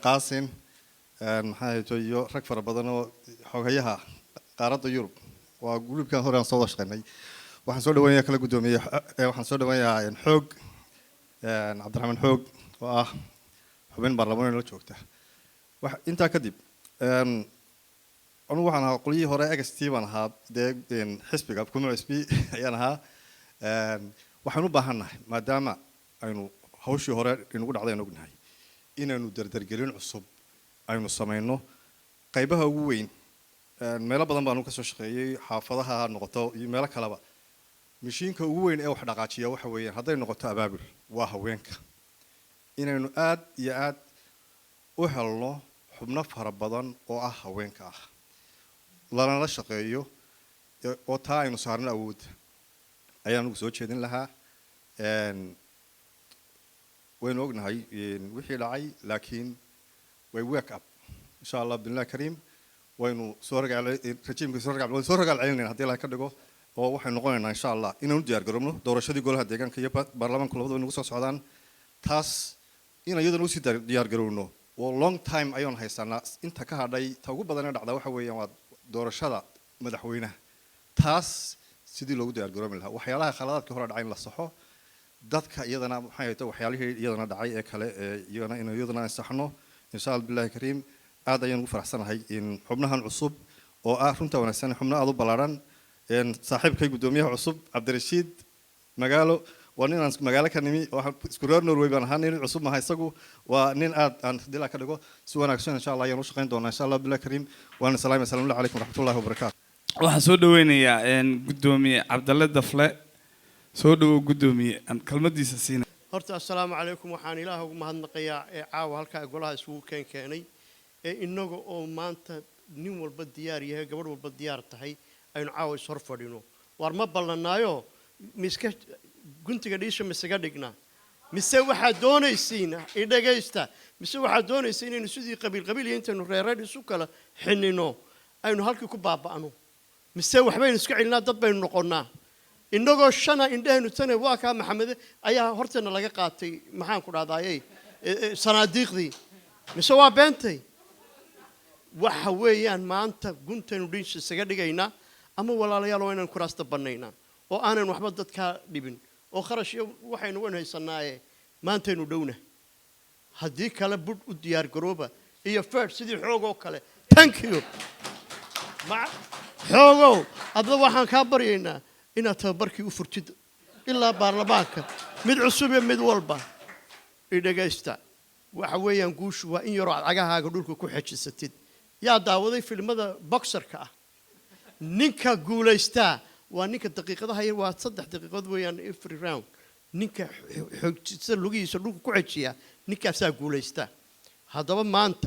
قاسم محمد تويو ركفر بدنه حوجيها قارة يوروب وأقول كان هراء صودا شقيني واحد صودا ويا كلا قدومي واحد صودا ويا حوج عبد الرحمن حوج حبين برلمان لو joogta wax inta kadib anu waxaan ahaa qoliyii hore XT baan ahaa xisbiga kuma xisbi ayaan ahaa waxaan u baahanahay maadaama aynu hawshii hore inagu dhacday inagu nahay inaynu dardargelin cusub aynu sameeyno qaybaha ugu weyn meelo badan baan ka soo shaqeeyay xaafadaha noqoto iyo meelo kaleba mishiinka ugu weyn ee wax dhaqaajiya waxa weeyaan haday noqoto abaabul waa haweenka inaynu aad iyo aad u helno xubno fara badan oo ah haweenka ah lana la shaqeeyo oo taa aynu saarno awood ayaan ugu soo jeedin lahaa waynu ognahay wixii dhacay laakiin way wake up insha Allah billahi kareem waynu soo ragaal celinayna haddii la ka dhigo oo waxay noqonaynaa insha Allah inaynu diyaar garowno doorashadii golaha deegaanka iyo baarlamaanka labadaba nagu soo socdaan taas in ayadana u sii diyaar garowno oo long time ayaan haysanaa inta ka hadhay ta ugu badan ee dhacda waxa weeyaan waa doorashada madaxweynaha taas sidii loogu diyaar garoobi lahaa waxyaalaha khaladaadkii hore dhacay in la saxo dadka iyadana maxay ahayd waxyaalihii iyadana dhacay ee kale iyadana saxno insha Allah billahi kareem aad ayaan ugu faraxsanahay in xubnahan cusub oo ah runta wanaagsan xubno aad u balaaran saaxiibkay gudoomiyaha cusub Cabdirashiid Magaalo ونين مجالك نمي سكرار نروي بنا هنين عصوب ما هيسقو ونين عن دلا كده سواء نكشن إن شاء الله ينوش قين دونا إن شاء الله بالله كريم وأنا السلام الله عليكم ورحمة الله وبركاته. وحسود ويني إن قدومي عبد الله الدفلاء سودو قدومي كلمة دي سسينة. هرت السلام عليكم وحان الله ومهنقيا عاو هالك أقولها سو كاني إنه أو ما أنت نيم والبديار يه قبل والبديار تهي أين عاو يصرف دينه ورما بلنايو مسكت guntiga dhiisha misaga dhigna mise waxa doonaysiina idagaysta mise waxa doonaysiina in sidii qabiil intaynu reereed isu kala xinino aynu halkii ku baaba'ano mise waxbaynu isku cilnaa dad baynu noqonnaa inagoo shana indhahaynu tane waa ka maxamed ayaa horteena laga qaatay maxaan ku dhahdaayay sanaadiiqdii mise waa beentay waxa weeyaan maanta guntaynu dhiisha isaga dhigaynaa ama walaalayaal waa inaan kuraasta bannaynaa oo aanan waxba dadka dhibin oo kharash waxaynu wan haysanaaye maantaynu dhowna haddii kale budh u diyaar garooba iyo fed sidii xoogoo kale thank you xoogow adda waxaan kaa baryaynaa inaad tababarkii u furtid ilaa baarlamaanka mid cusub iyo mid walba idhagaysta waxa weeyaan guushu waa in yaroo aad cagahaaga dhulka ku xejisatid yaa daawaday filmada boxerka ah ninka guulaystaa وأنك دقيقة هاي وصدق دقيقة ويان every round نك حجز لقيه سلوك كويسيا نك أساقول يستا هذا ما أنت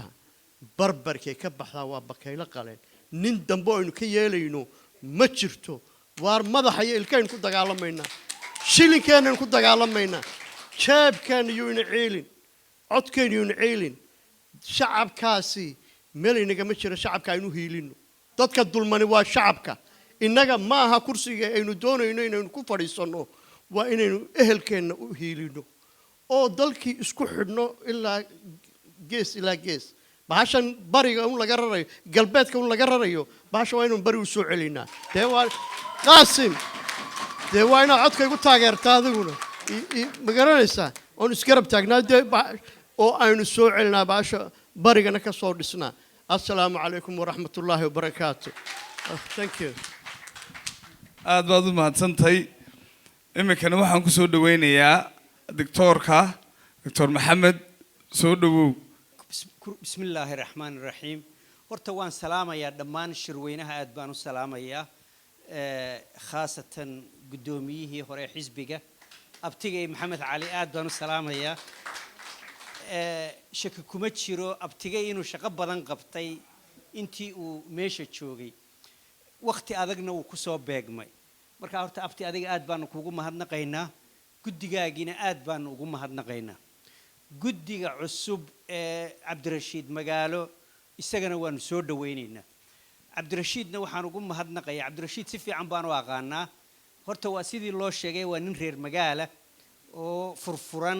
بربر كي كبحلا وبكيلا قالين نندم بوين كي يلينو ما شرتو وار ماذا حي الكائن كنت قال مينا شيل كان كنت قال مينا شاب كان يون عيلين عد كان يون عيلين شعب كاسي ملي نجا مشر شعب كانوا هيلينو تذكر دول مني وشعبك innaga ma aha kursiga aynu doonayno inaynu ku fadhiisanno waa inaynu ehelkeenna u hiilino oo dalkii isku xidhno ilaa gees bahashan bariga un laga rarayo galbeedka un laga rarayo bahasha waa inaynu bari u soo celinaa dee waa qaasim dee waa inaad codka igu taageertaa adiguna ma garanaysaa oon isgarab taagnaa dee oo aynu soo celinaa bahasha barigana ka soo dhisnaa assalaamu calaykum waraxmatullaahi wabarakaatu thank you aad baad u mahadsantahay iminkana waxaan ku soo dhaweynayaa doctor maxamed soo dhawow بسم الله الرحمن الرحيم horta waan salaamayaa dhammaan shirweynaha aad baan u salaamayaa khaasatan gudoomiyihii hore xisbiga abtigay maxamed cali aad baan u salaamayaa shaki kuma jiro abtigay inuu shaqo badan qabtay intii uu meesha joogay waqti adagna uu ku soo beegmay marka horta abti adiga aad baan kuugu mahadnaqaynaa guddigaagina aad baan ugu mahadnaqaynaa guddiga cusub ee cabdirashiid magaalo isagana waanu soo dhaweynaynaa cabdirashiidna waxaan ugu mahadnaqayaa cabdirashiid si fiican baan u aqaanaa horta waa sidii loo sheegay waa nin reer magaala oo furfuran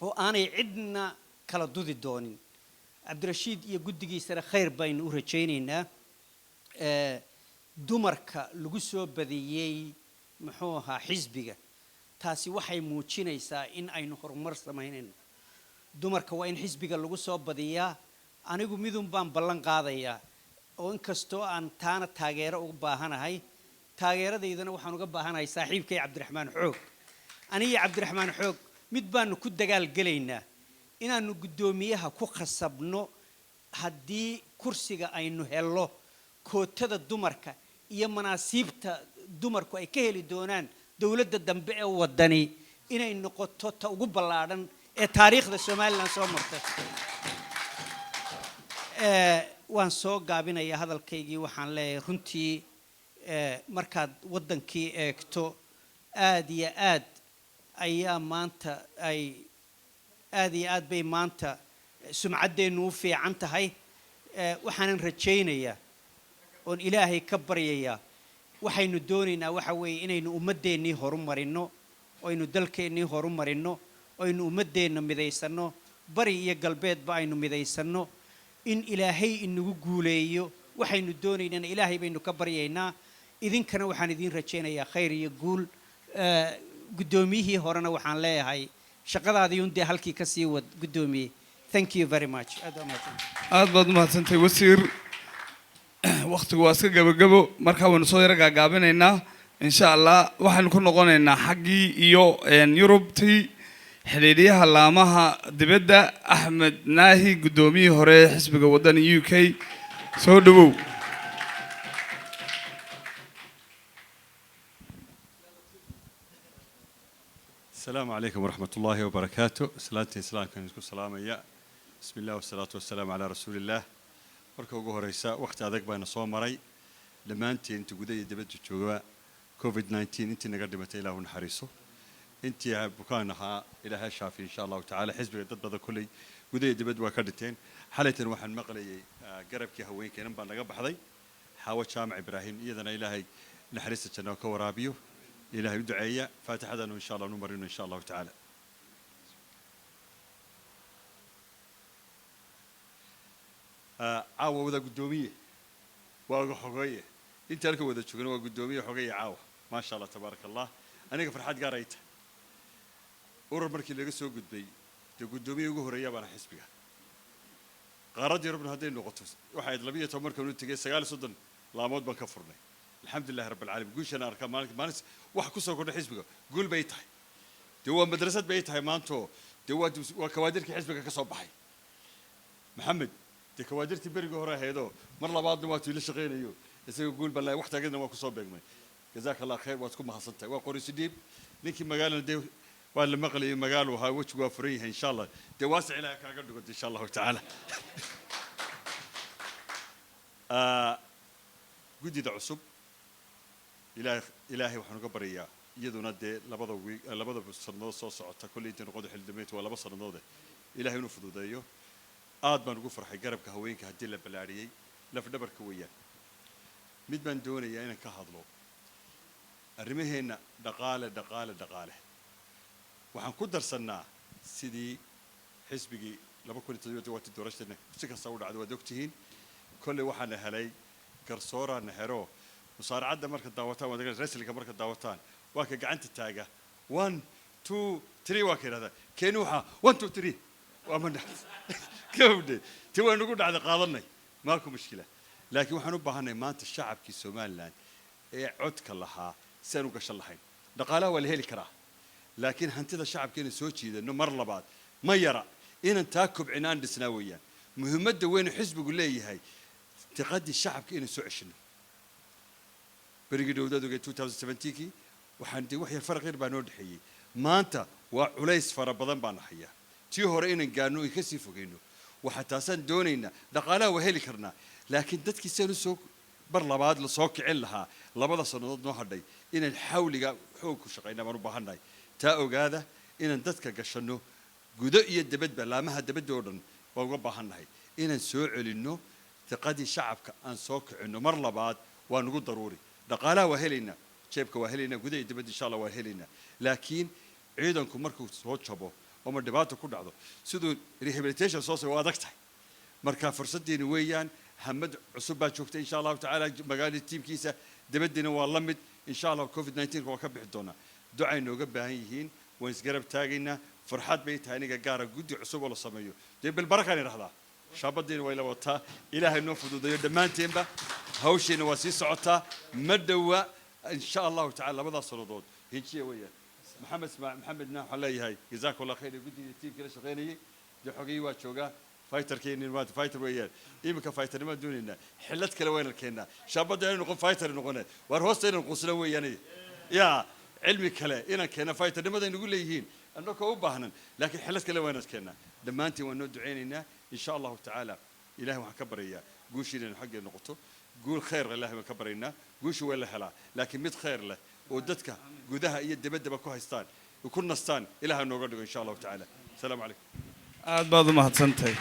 oo aanay cidna kala dudi doonin cabdirashiid iyo guddigiisana khayr baynu u rajaynaynaa dumarka lagu soo badiyey muxuu ahaa xisbiga taasi waxay muujinaysaa in aynu horumar samaynayno dumarka waa in xisbiga lagu soo badiyaa anigu midun baan ballan qaadayaa oo inkastoo aan taana taageero uga baahanahay taageeradaydana waxaan uga baahanahay saaxiibkay cabdiraxmaan xoog aniga cabdiraxmaan xoog mid baanu ku dagaalgelaynaa inaanu guddoomiyaha ku khasabno haddii kursiga aynu hello kootada dumarka iyo manaasiibta dumarku ay ka heli doonaan dowladda dambe ee wadani inay noqoto ta ugu ballaadhan ee taariikhda Soomaaliland soo martay waan soo gaabinayaa hadalkaygii waxaan leeyahay runtii markaad wadankii eegto aad iyo aad ayaa maanta ay aad iyo aad bay maanta sumcaddeenu u fiican tahay waxaanan rajaynayaa oon ilaahay ka baryayaa waxaynu doonaynaa waxa weeye inaynu ummadeennii horumarino aynu dalkeennii horumarino aynu ummadeenna midaysanno bari iyo galbeedba aynu midaysanno in ilaahay inagu guuleeyo waxaynu doonaynaa ilaahay baynu ka baryaynaa idinkana waxaan idin rajaynayaa khayr iyo guul guddoomiyihii horena waxaan leeyahay shaqadaadii undee halkii ka sii wad guddoomiye thank you very much aad baad u mahadsantahay wasiir waqtigu waa iska gabagabo markaa waynu soo yaro gaagaabinaynaa insha allah waxaynu ku noqonaynaa xaggii iyo yurubtii xidhiidhiyaha laamaha dibadda axmed naahi guddoomiyihii hore xisbiga waddan UK soo dhawow السلام عليكم ورحمة الله وبركاته سلامتي سلام كان يسكن سلام يا بسم الله والصلاة والسلام على رسول الله marka ugu horeysa waqti adag bayna soo maray dhammaantiin inta gudaha dibadda jooga covid-19 intii naga dhimatay ilaahu naxariiso intii bukaan ahaa ilaahay shaafi insha Allah taala xisbiga dad badan kulay gudaha dibadda waa ka dhinteen xalaytan waxaan maqlayay garabkii haweenkeenan baa naga baxday xaawo jaamac ibraahim iyadana ilaahay naxariista janno ka waraabiyo ilaahay u duceeya faatixadana insha Allah nu marino insha Allah taala caawa wada guddoomiye waa xogeeye inta halka wada joogna waa guddoomiye xogeeye caawa ma sha Allah tabarakallah aniga farxad gaar ay tahay urur markii laga soo gudbay de guddoomiye ugu horeeya baan xisbiga qaaradii rabna haday noqoto waxa ay 12 markaan u tagay 9 laamood baan ka furnay alxamdulillah rabbil alamin guushana arka maalin wax ku soo kordhay xisbiga guul bay tahay de waa madrasad bay tahay maanto de waa kawaadirka xisbiga ka soo baxay maxamed de kawaadirtii beriga hore ahaydoo mar labaadna waa tii la shaqeynayo isaga guul baa wax taagna waa ku soo beegmay jazakallahu khayr waad ku mahadsantahay waa qori sidib ninkii magaalada de waa la maqlay magaalo waxa wajigu waa furan yahay insha Allah de waasic ilaahay kaaga dhigo insha Allah taala gudida cusub ilaahay waxaan uga bariyaa iyaduna de labada sanadood soo socota kulli inta noqdo xildhibaanad waa 2 sanadood ilaahay inuu fududeeyo aad baan ugu farxay garabka haweenka hadii la balaariyay laf dhabarka weeyaan mid baan doonayaa inaan ka hadlo arrimaheenna dhaqaale waxaan ku darsannaa sidii xisbigii 2017 doorashadana si kasta u dhacdo waad ogtihiin kolley waxaana helay garsooraana hero musaaracadda marka daawataan wadaga wrestlinga marka daawataan waa ka gacanta taaga 1 2 3 waa ka yidhahdaa keeni waxaa 1 2 3 waa ma gabdhe ti waa nagu dhacda qaadanay maaku mushkila laakiin waxaan u baahanay maanta shacabkii Somaliland ee codka lahaa si aan u gashan lahayn dhaqaalaha waa la heli karaa laakiin hantida shacabkeena soo jiidano mar labaad ma yara inaan taa kobcinaan dhisnaa weeyaan muhiimadda weyn xisbigu leeyahay tiqadii shacabka inaan soo ceshino berigii dowladda 2017kii waxaan dii wax yar farq yar baa noo dhaxeeyay maanta waa culays fara badan baan hayaa tii hore inaan gaarno ay ka sii fogeyno waxa taasaan doonaynaa dhaqaalaha waa heli karnaa laakiin dadkii soo soo bar labaad la soo kicin lahaa labada sanadood noo hadhay inaan xawliga xoog ku shaqeynaa baan u baahannahay taa ogaada inaan dadka gashano gudo iyo dibadba laamaha dibadda oo dhan waan uga baahannahay inaan soo celinno tiqadii shacabka aan soo kicino mar labaad waa nagu daruuri dhaqaalaha waa helaynaa jeebka waa helaynaa gudaha iyo dibadda insha Allah waa helaynaa laakiin ciidanku markuu soo jabo ama dhibaato ku dhacdo sidoo rehabilitation soo soo adag tahay marka fursadeena weeyaan hamad cusub baa joogtay insha Allah taala magaalada tiimkiisa dibadina waa la mid insha Allah covid-19 waa ka bixi doona ducay nooga baahan yihiin waan isgarab taagayna farxad bay tahay aniga gaar ah gudi cusub oo la sameeyo dee bil barakaan raxdaa shaabadina way la wataa ilaahay noo fududeeyo dhamaanteenba hawsheena waa sii socotaa madhawa insha Allah taala labada sanadood hinjiya weeyaan محمد ناح الله يهاي جزاك الله خير قدي تيم كلا شقيني دي حقي واتشوقا فايتر كين ما فايتر وياه إيمك فايتر ما دونينا حلت كلا وين الكينا شابد يعني نقول فايتر نقولنا ورهوستين نقول ويا يعني يا علمي كلا إنا كنا فايتر ما ده نقول ليهين أنه كوبهنا لكن حلت كلا وين الكينا لما أنت ونود عيننا إن شاء الله تعالى إله وحكبر إياه قوش لنا حق النقطة قول خير الله وكبرنا قوش ولا هلا لكن مد خير له ودتك جودها يد بدأ بكوهستان وكل نستان إلها نقعد إن شاء الله تعالى السلام عليكم بعض ما هتصنتي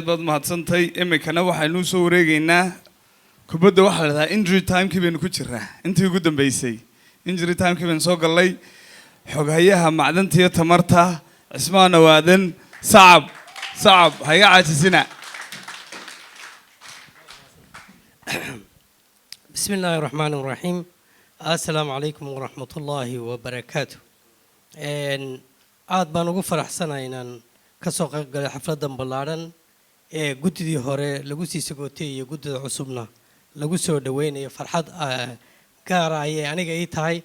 بعض ما هتصنتي إمي كنا وحنو سورينا كبده واحد هذا injury time كبين كتيره أنت يقدم بيسي injury time كبين سوق الله حقها معدن تيه تمرتها اسمها نوادن صعب هيا عاجزنا بسم الله الرحمن الرحيم السلام عليكم ورحمة الله وبركاته aad baan ugu faraxsanahay inaan ka soo qayb galay xafladan ballaaran ee gudidii hore lagu sii sagootay iyo gudida cusubna lagu soo dhaweynayo farxad gaar ah ayay aniga ii tahay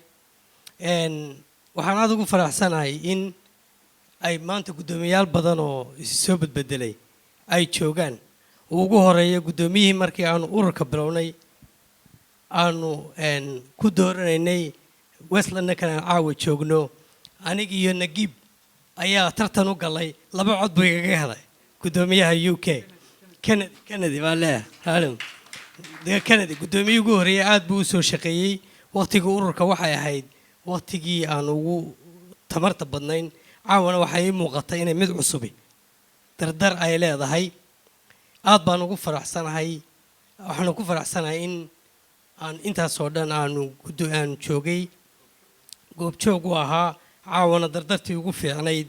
waxaan aad ugu faraxsanahay in ay maanta guddoomiyayaal badan oo isi soo bedbedelay ay joogaan ugu horeeya guddoomiyihii markii aanu ururka bilownay aanu ku dooranaynay westlandna kanaan caawa joogno aniga iyo nagiib ayaa tartan u galay 2 cod buu igaga helay guddoomiyaha UK Kennedy baa leeyahay Kennedy guddoomiyihii ugu horeeyay aad buu u soo shaqeeyay waqtiga ururka waxay ahayd waqtigii aan ugu tamarta badnayn caawana waxay ii muuqatay inay mid cusubi dardar ay leedahay aad baan ugu faraxsanahay waxaan ku faraxsanahay in aan intaas oo dhan aanu joogay goob joog u ahaa caawana dardartii ugu fiicnayd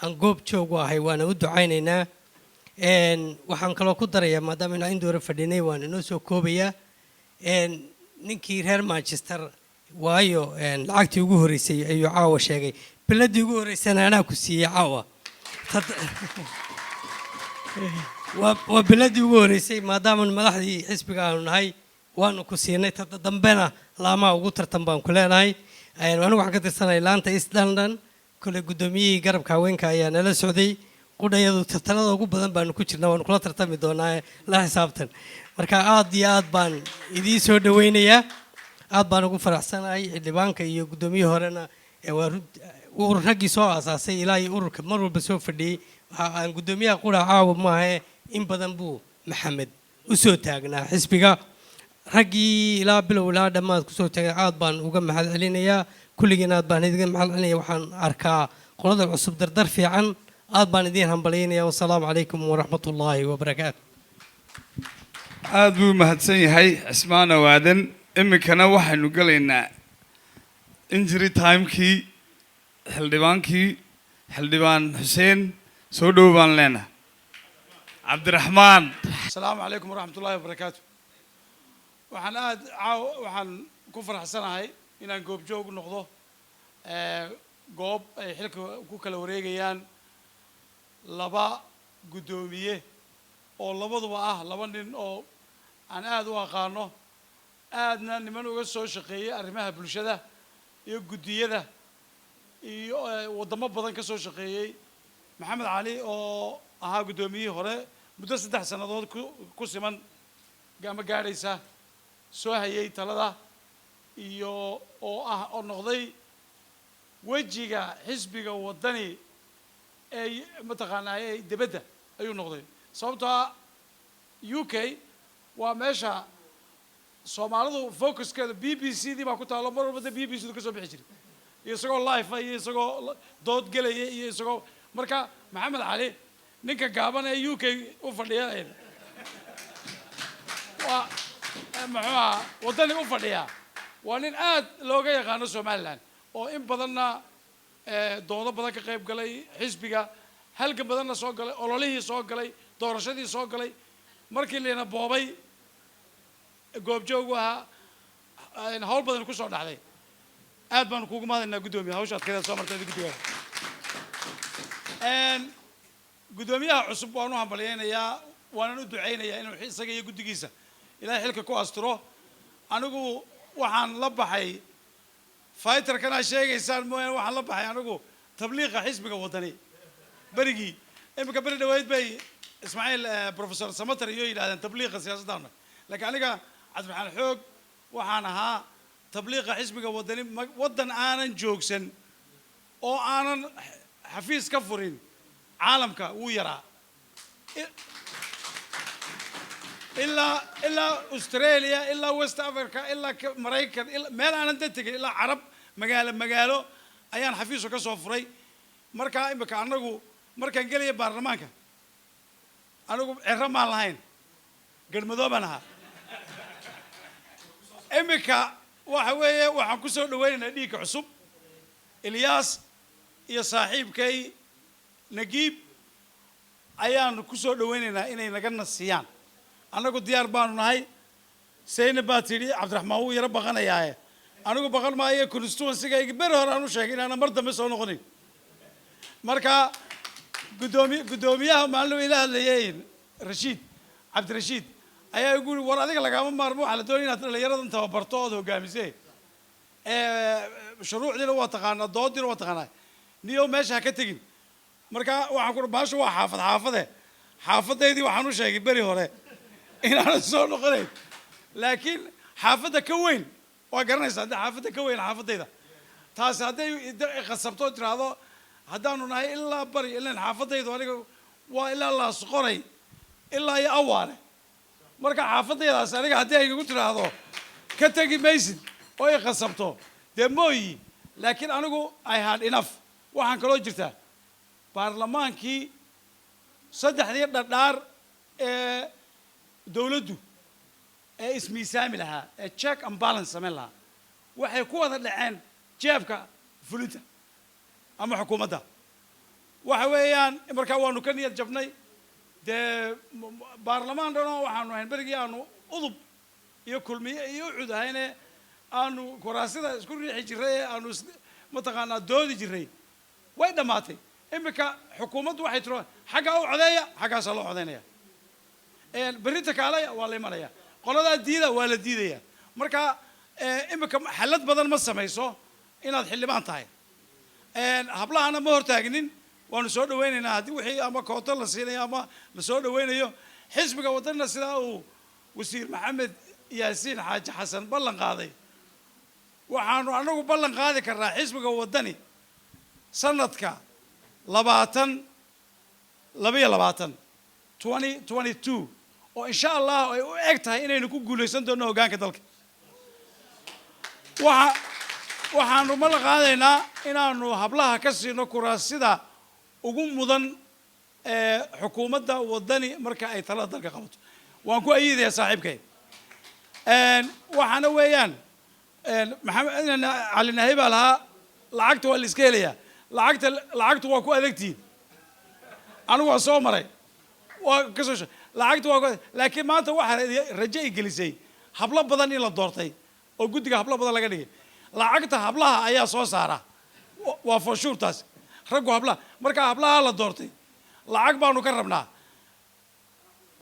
aan goob joog u ahay waana u ducaynaynaa waxaan kaloo ku darayaa maadaama inaan indoora fadhinay waan inoo soo koobayaa ninkii reer Manchester waayo lacagtii ugu horeysay ayuu caawa sheegay biladii ugu horeysana anaa ku siiyay caawa waa biladii ugu horeysay maadaama madaxdii xisbiga aanu nahay waanu ku siinay tada dambena laamaha ugu tartan baan ku leenahay anigu waxaan ka tirsanay laanta East London kule guddoomiyihii garabka haweenka ayaa nala socday qudhayadu tartanada ugu badan baanu ku jirnaa waanu kula tartami doonaa la xisaabtan marka aad iyo aad baan idin soo dhaweynayaa aad baan ugu faraxsanahay xildhibaanka iyo guddoomiyihii horena urur raggii soo aasaasay ilaa iyo ururka mar walba soo fadhiyey aan guddoomiyaha qura caawa maahe in badan buu maxamed u soo taagnaa xisbiga raggii ilaa bilow ilaa dhammaad kusoo taagay aad baan uga mahad celinayaa kulligiina aad baan idinga mahad celinaya waxaan arkaa qolada cusub dardar fiican aad baan idiin hambalyaynaya wassalaamu calaykum waraxmatullaahi wabarakaatu aad buu mahadsan yahay cismaan awaadan iminkana waxaynu galaynaa injury timekii xildhibaan xuseen soo dhow baan leenahay cabdiraxmaan. السلام عليكم ورحمة الله وبركاته. waxaan ku faraxsanahay inaan goobjoog noqdo goob ay xilka ku kala wareegayaan laba guddoomiye oo labaduba ah laba nin oo aan aad u aqaano aadna niman uga soo shaqeeyay arrimaha bulshada iyo guddiyada iyo wadamo badan ka soo shaqeeyay maxamed cali oo ahaa guddoomiyihii hore muddo 3 sannadood ku siman gama gaadhaysa soo hayay talada iyo oo noqday wejiga xisbiga wadani ee mataqaanaa ee dibadda ayuu noqday sababtoo ah UK waa meesha Soomaalidu focuskeeda BBC dii baa ku taalo mar walba BBC du ka soo bixi jiray iyo isagoo live iyo isagoo dood galaya iyo isagoo marka maxamed cali ninka gaaban ee UK u fadhiya waa maxaa wadani u fadhiya waa nin aad looga yaqaano Somaliland oo in badanna doodo badan ka qayb galay xisbiga halka badanna soo galay ololihii soo galay doorashadii soo galay markii leena boobay goobjoog ahaa hawl badan ku soo dhaxday aad baan kuugu mahadnaa guddoomiye hawshaad kale soo martay guddiga guddoomiyaha cusub waan u hambaleynayaa waan u duceynayaa inuu isaga iyo guddigiisa ilaahay xilka ku asturo anigu waxaan la baxay fighter kana sheegaysaan mooyaan waxaan la baxay anigu tabliiqa xisbiga wadani berigii imika beri dhaweyd bay ismaaciil professor samatar iyo yidhaahdeen tabliiqa siyaasaddaana laakiin aniga cabdiraxmaan xoog waxaan ahaa tabliiqa xisbiga wadani waddan aanan joogsan oo aanan xafiis ka furin caalamka wuu yaraa ilaa Australia ilaa West Africa ilaa Maraykan meel aanan tegin ilaa Carab magaalo ayaan xafiiso ka soo furay marka imika anagu markaan galay baarlamaanka anagu cirra ma lahayn galmadooban ahaa imika waxa weeye waxaan ku soo dhaweynaynaa dhiigga cusub Ilyas iyo saaxiibkay Nagiib ayaan ku soo dhaweynaynaa inay naga nasiyaan anagu diyaar baanu nahay sayna baa tidhi cabdiraxmaan wuu yara baqanayaa anigu baqan maayo constituency-ga beri hore aan u sheegay inaan mar dambe soo noqonin marka guddoomiyaha maalin ila hadlayay Rashiid Cabdirashiid ayaa igu war adiga lagama maarmo waxa la doonay inaad dhalinyaradan tababarto oo hogaamisay shuruucdiina waa taqaanaa doodina waa taqaanaa niyo meesha ka tagin marka waxaan ku baasho waa xaafadeydii waxaan u sheegay beri hore inaan soo noqonayn laakiin xaafadda ka weyn waa garanaysaa xaafadda ka weyn xaafadeyda taas hadday qasabto tiraahdo haddaanu nahay ilaa bari ilaan xaafadeydu aniga waa ilaa laasqoray ilaa iyo awaane marka xaafadeydaas aniga haddii ay igu tiraahdo ka tegi maysid oo ay qasabto dee mooyi laakiin anigu I had enough waxaan kaloo jirtaa baarlamaankii saddexdii dhadhaar ee dawladdu ee ismiisaami lahaa ee check and balance samayn lahaa waxay ku wada dhaceen jeebka fulinta ama xukuumadda waxa weeyaan markaa waanu ka niyad jabnay dee baarlamaan dhanoo waxaanu ahayn berigii aanu udub iyo kulmiye iyo ucud ahayne aanu kuraasida isku riixi jirray ee aanu mataqaanaa doodi jirray way dhammaatay imika xukuumaddu waxay tiro xaggaa u codeeya xaggaasaa loo codeynaya berrinta kaalaya waa la imanaya qoladaa diida waa la diidaya marka imika xalad badan ma samayso inaad xildhibaan tahay hablahana ma hortaagnin waanu soo dhaweynaynaa haddii wixii ama kooto la siinayo ama la soo dhaweynayo xisbiga wadanina sidaa uu wasiir maxamed yaasiin xaaji xasan ballan qaaday waxaanu anagu ballan qaadi karnaa xisbiga wadani sanadka 2022 oo insha Allah ay u eg tahay inaynu ku guuleysan doono hoggaanka dalka waxaanu ma la qaadaynaa inaanu hablaha ka siino kuraasida ugu mudan xukuumadda wadani marka ay talada dalka qabato waan ku ayiidaya saaxiibkay waxaana weeyaan maxamed cali naahi baa lahaa lacagta waa la iska helayaa lacagtu waa ku adagtihiin anigu waa soo maray waa kasoo lacagtu waa ku laakiin maanta waxaa rajo ay gelisay hablo badan in la doortay oo guddiga hablo badan laga dhigay lacagta hablaha ayaa soo saara waa for sure taas raggu hablaha marka hablaha la doortay lacag baanu ka rabnaa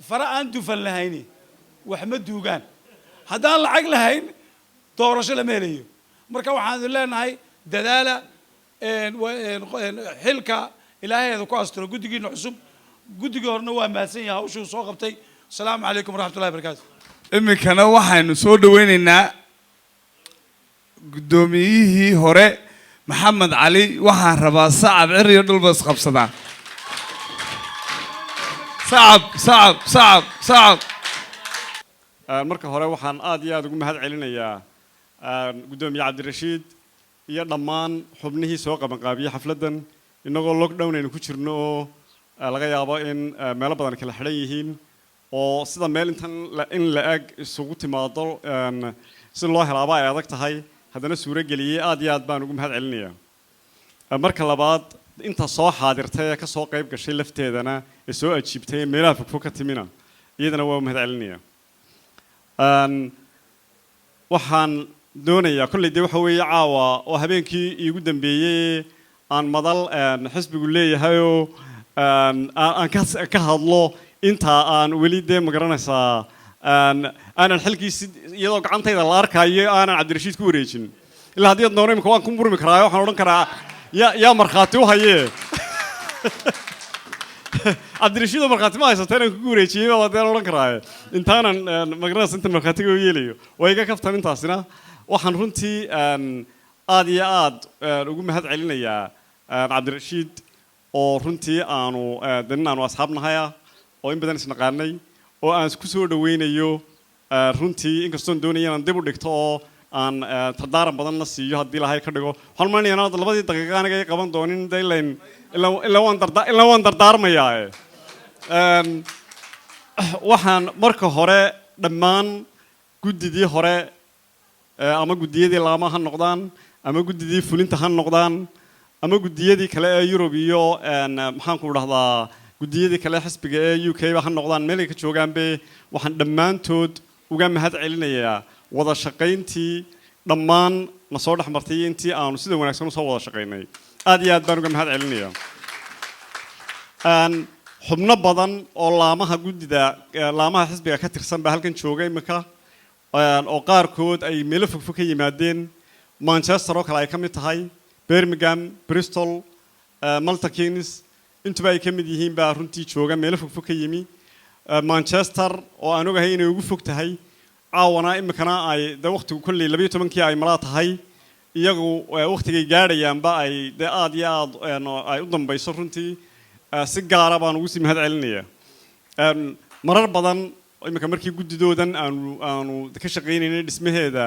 fara aan dufan lahayni wax ma duugaan haddaan lacag lahayn doorasho lama helayo marka waxaanu leenahay dadaala xilka ilaahayeeda ku astiro guddigiina cusub guddigii horena waa mahadsan yahay hawshuu soo qabtay asalaamu calaykum waraxmatullahi barakaatu iminkana waxaynu soo dhawaynaynaa guddoomiyihii hore maxamed cali waxaan rabaa sacab cir iyo dhulba isqabsadaan sacab marka hore waxaan aad iyo aad ugu mahad celinayaa guddoomiye cabdirashiid iyo dhammaan xubnihii soo qabanqaabiyey xafladdan innagoo lockdown aynu ku jirno oo laga yaabo in meelo badan kala xidhan yihiin oo sida meel intan in la eg isugu timaado si loo helaaba ay adag tahay haddana suuro geliyey aad iyo aad baan ugu mahad celinayaa marka labaad inta soo xaadirtay ee ka soo qayb gashay lafteedana ee soo ajiibtay ee meelaha fogfog ka timina iyadana waa u mahad celinayaa waxaan doonayaa kolley dee waxa weeye caawa oo habeenkii iigu dambeeyey aan madal xisbigu leeyahayoo aan ka hadlo inta aan weli dee magaranaysaa aanan xilkiisi iyadoo gacantayda la arkaayo aanan cabdirashiid ku wareejin ilaa haddii ad noona imika waan ku murmi karaa waxaan odhan karaa yaa markhaati u hayee cabdirashiid oo markhaati ma haysata inaan kugu wareejiyey baa deen odhan karaaye intaanan magaranaysa intan markhaatiga u yeelayo waa iga kaftan intaasina waxaan runtii aad iyo aad ugu mahad celinayaa cabdirashiid oo runtii aanu nin aanu asxaab nahaya oo in badan isnaqaanay oo aan ku soo dhawaynayo runtii inkastoon doonaya inaan dib u dhigto oo aan tardaaran badanna siiyo haddii ilaahay ka dhigo waxaan umaleynaya inaad labadii daqiiqa aniga ay qaban doonin de ilaa waan dardaarmayaa waxaan marka hore dhammaan guddidii hore ama guddiyadii laama ha noqdaan ama guddidii fulinta ha noqdaan ama guddiyadii kale ee Yurub iyo maxaan ku dhahdaa guddiyadii kale xisbiga ee UK ba ha noqdaan meel ay ka joogaanbe waxaan dhammaantood uga mahad celinayaa wada shaqayntii dhammaan na soo dhaxmartay intii aanu sida wanaagsan u soo wada shaqaynay aad iyo aad baan uga mahad celinayaa xubno badan oo laamaha guddida laamaha xisbiga ka tirsan baa halkan jooga imika oo qaarkood ay meelo fogfog ka yimaadeen Manchester oo kale ay ka mid tahay Birmingham, Bristol, Malta Keynes intuba ay ka mid yihiin baa runtii jooga meelo fogfog ka yimi Manchester oo aan ogahay inay ugu fog tahay caawana imikana ay de waqtigu kulli 12kii ay malaa tahay iyagu waqtigay gaadhayaanba ay de aad iyo aad ay u dambayso runtii si gaara baan ugu sii mahad celinayaa marar badan imika markii guddidoodan aanu ka shaqaynaynay dhismaheeda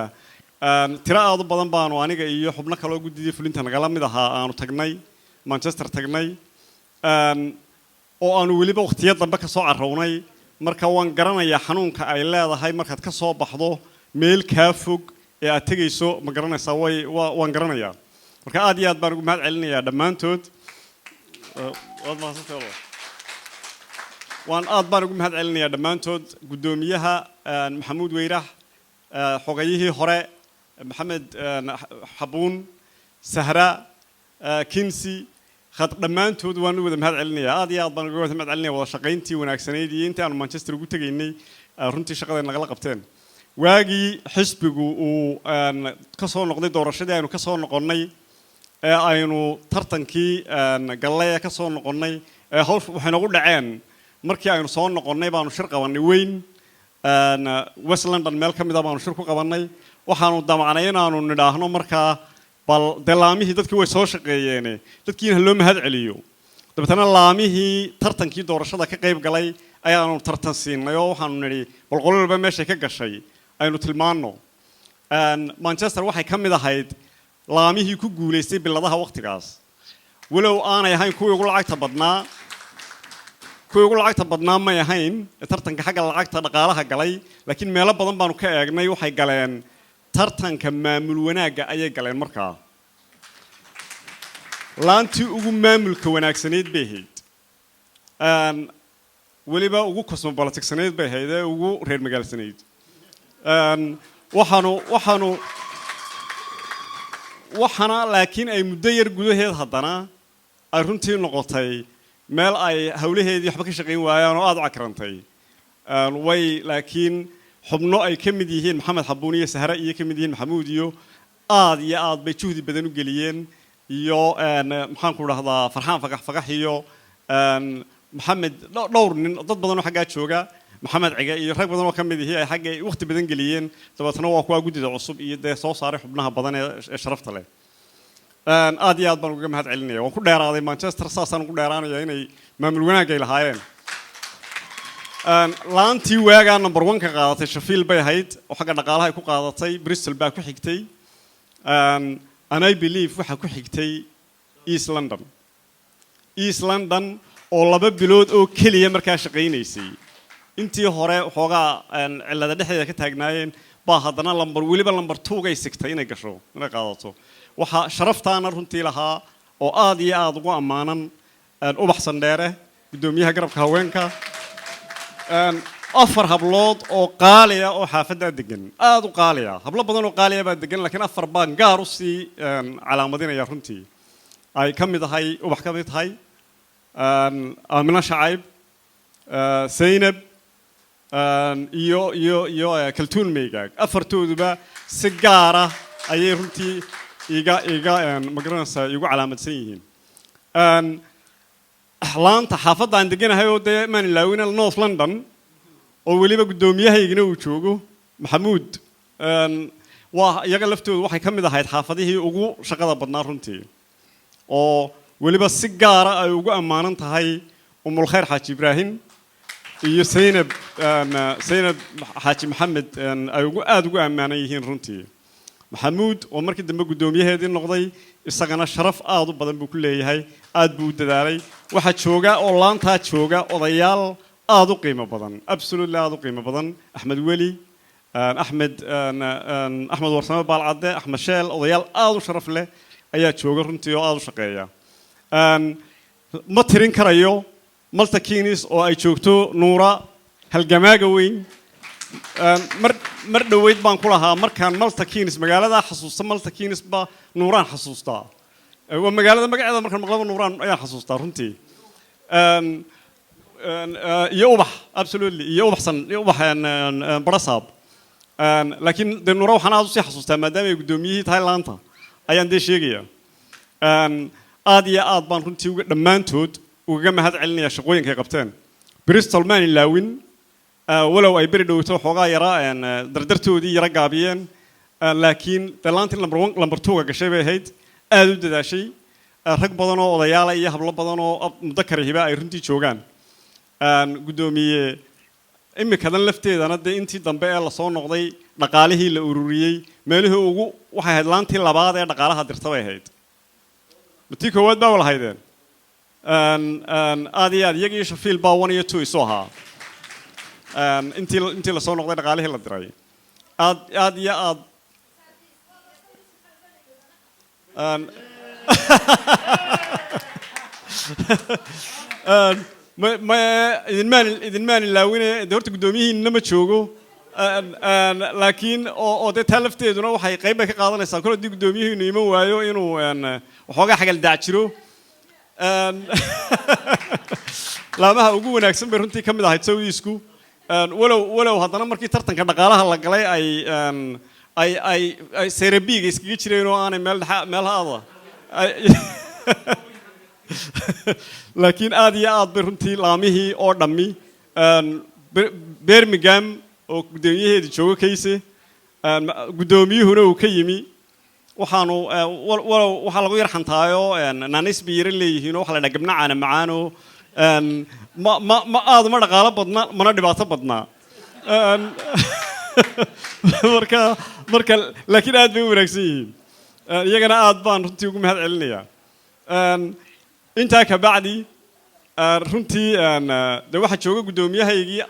tiro aad u badan baanu aniga iyo xubno kale oo guddidii fulinta nagala mid ahaa aanu tagnay Manchester tagnay oo aanu weliba waqtiyo dambe ka soo carrownay marka waan garanayaa xanuunka ay leedahay markaad ka soo baxdo meel kaa fog ee aad tegayso ma garanaysaa waan garanayaa marka aad iyo aad baan ugu mahad celinayaa dhammaantood waan aad baan ugu mahad celinayaa dhammaantood guddoomiyaha maxamuud weyrax xogayihii hore maxamed xabuun sahra kinsi dhammaantood waan u wada mahad celinayaa aad iyo aad baan uga wada mahad celinayaa wada shaqayntii wanaagsanayd iyo intii aanu Manchester ugu tegaynay runtii shaqada nagala qabteen waagii xisbigu uu ka soo noqday doorashadii aynu ka soo noqonnay ee aynu tartankii gallay ka soo noqonnay hawsh waxay nagu dhaceen markii aynu soo noqonnay baanu shir qabanay weyn West London meel ka mid ah baanu shir ku qabanay waxaanu damacnay inaanu nidhaahno markaa bal dee laamihii dadkii way soo shaqeeyeen dadkiina loo mahad celiyo dabeetana laamihii tartankii doorashada ka qayb galay ayaanu tartan siinay oo waxaanu nidhi bal qolo walba meeshay ka gashay aynu tilmaanno Manchester waxay ka mid ahayd laamihii ku guulaystay biladaha waqtigaas walow aanay ahayn kuwii ugu lacagta badnaa kuwii ugu lacagta badnaa may ahayn tartanka xagga lacagta dhaqaalaha galay laakiin meelo badan baanu ka eegnay waxay galeen tartanka maamul wanaagga ayay galeen markaa laantii ugu maamulka wanaagsanayd bay ahayd weliba ugu cosmopoliticsanayd bay ahayd ee ugu reer magaalsanayd waxaana laakiin ay muddo yar gudaheed haddana ay runtii noqotay meel ay hawlaheedii waxba ka shaqayn waayaan oo aad u cakrantay way laakiin xubno ay ka mid yihiin maxamed xabuun iyo sahre iyo ka mid yihiin maxamuud iyo aad bay juhdi badan u geliyeen iyo maxaan ku dhahdaa farxaan fagax iyo maxamed dhowr nin dad badan oo xaggaa jooga maxamed cige iyo rag badan oo ka mid yihiin ay xagga waqti badan geliyeen dabeetana waa kuwa guddida cusub iyo dee soo saaray xubnaha badan ee sharafta leh aad iyo aad baan uga mahad celinaya waan ku dheeraaday manchester saasaan ugu dheeraanaya inay maamul wanaagay lahaayeen laantii waagaa number 1 ka qaadatay Sheffield bay ahayd oo xagga dhaqaalaha ay ku qaadatay Bristol baa ku xigtay and I believe waxa ku xigtay East London oo 2 bilood oo kaliya markaa shaqaynaysay intii hore xoogaa cilada dhexdeeda ka taagnaayeen baa haddana weliba number 2 gay sigtay inay gasho inay qaadato waxa sharaftaana runtii lahaa oo aad iyo aad ugu ammaanan ubax sandheere gudoomiyaha garabka haweenka 4 hablood oo qaaliya oo xaafadda degan aad u qaaliya hablo badan oo qaaliya baa degan laakiin 4 baan gaar u sii calaamadinaya runtii ay ka mid tahay ubax ka mid tahay Amina Shacayb Zainab iyo kaltuun meegaag afartooduba si gaar ah ayay runtii iga magaranaysa igu calaamadsan yihiin laanta xaafadda aan deganahay oo dee maan ilaawina North London oo weliba gudoomiyahayagina uu joogo Maxamuud waa iyaga laftoodu waxay ka mid ahayd xaafadihii ugu shaqada badnaa runtii oo weliba si gaar ah ay ugu ammaanan tahay Umul Khayr Xaaji Ibraahim iyo Zainab Xaaji Maxamed ay aad ugu ammaanan yihiin runtii maxamuud oo markii dambe gudoomiyaheedii noqday isagana sharaf aad u badan buu ku leeyahay aad buu u dadaalay waxa jooga oo laantaa jooga odayaal aad u qiimo badan absolutely aad u qiimo badan Axmed Weli Axmed Warsame Baalcadde Axmed Sheel odayaal aad u sharaf leh ayaa jooga runtii oo aad u shaqeeya ma tirin karayo Malta Keynes oo ay joogto Nuura halgamaaga weyn mar dhaweyd baan ku lahaa markaan Malta Keynes magaalada xasuusta Malta Keynes ba Nuuraan xasuustaa waa magaalada magaceeda markaan maqlaba Nuuraan ayaan xasuustaa runtii iyo ubax absolutely iyo ubax barasaab laakiin de Nuura waxaan aad u sii xasuustaa maadaama ay gudoomiyihii tahay laanta ayaan dee sheegaya aad iyo aad baan runtii uga dhammaantood uga mahad celinaya shaqooyinka ay qabteen Bristol maan ilaawin walow ay beri dhowto xoogaa yara dardartoodii yara gaabiyeen laakiin dalaantii number 2 ga gashay bay ahayd aad u dadaashay rag badan oo odayaal iyo hablo badan oo mudakar hiba ay runtii joogaan gudoomiye imikadan lafteedana dee intii dambe ee la soo noqday dhaqaalihii la ururiyay meelihii ugu waxay ahayd laantii labaad ee dhaqaalaha dirta bay ahayd matii koowaad baa wala haydeen aad iyo aad iyaga iyo Sheffield baa 1 iyo 2 isu ahaa intii la soo noqday dhaqaalihii la diray aad iyo aad idin maan ilaawine de horta guddoomiyihiinna ma joogo laakiin oo dee taa lafteeduna waxay qayb bay ka qaadanaysaa kol haddii guddoomiyihiinu iman waayo inuu waxoogaa xagal daac jiro laamaha ugu wanaagsan bay runtii ka mid ahayd Sawiisku walow haddana markii tartanka dhaqaalaha la galay ay serebiga iskaga jireen oo aanay meel haada laakiin aad iyo aad bay runtii laamihii oo dhammi Birmingham oo gudoomiyaheedii joogo Kayse gudoomiyuhuna uu ka yimi waxaanu waxa lagu yar xantaayo naanis biir leeyihiin waxa la dhaga gabnacaana macaano ma aad ma dhaqaalo badna mana dhibaato badna marka laakiin aad bay u wanaagsan yihiin iyagana aad baan runtii ugu mahad celinayaa intaa ka bacdi runtii dee waxaa jooga guddoomiyahaygii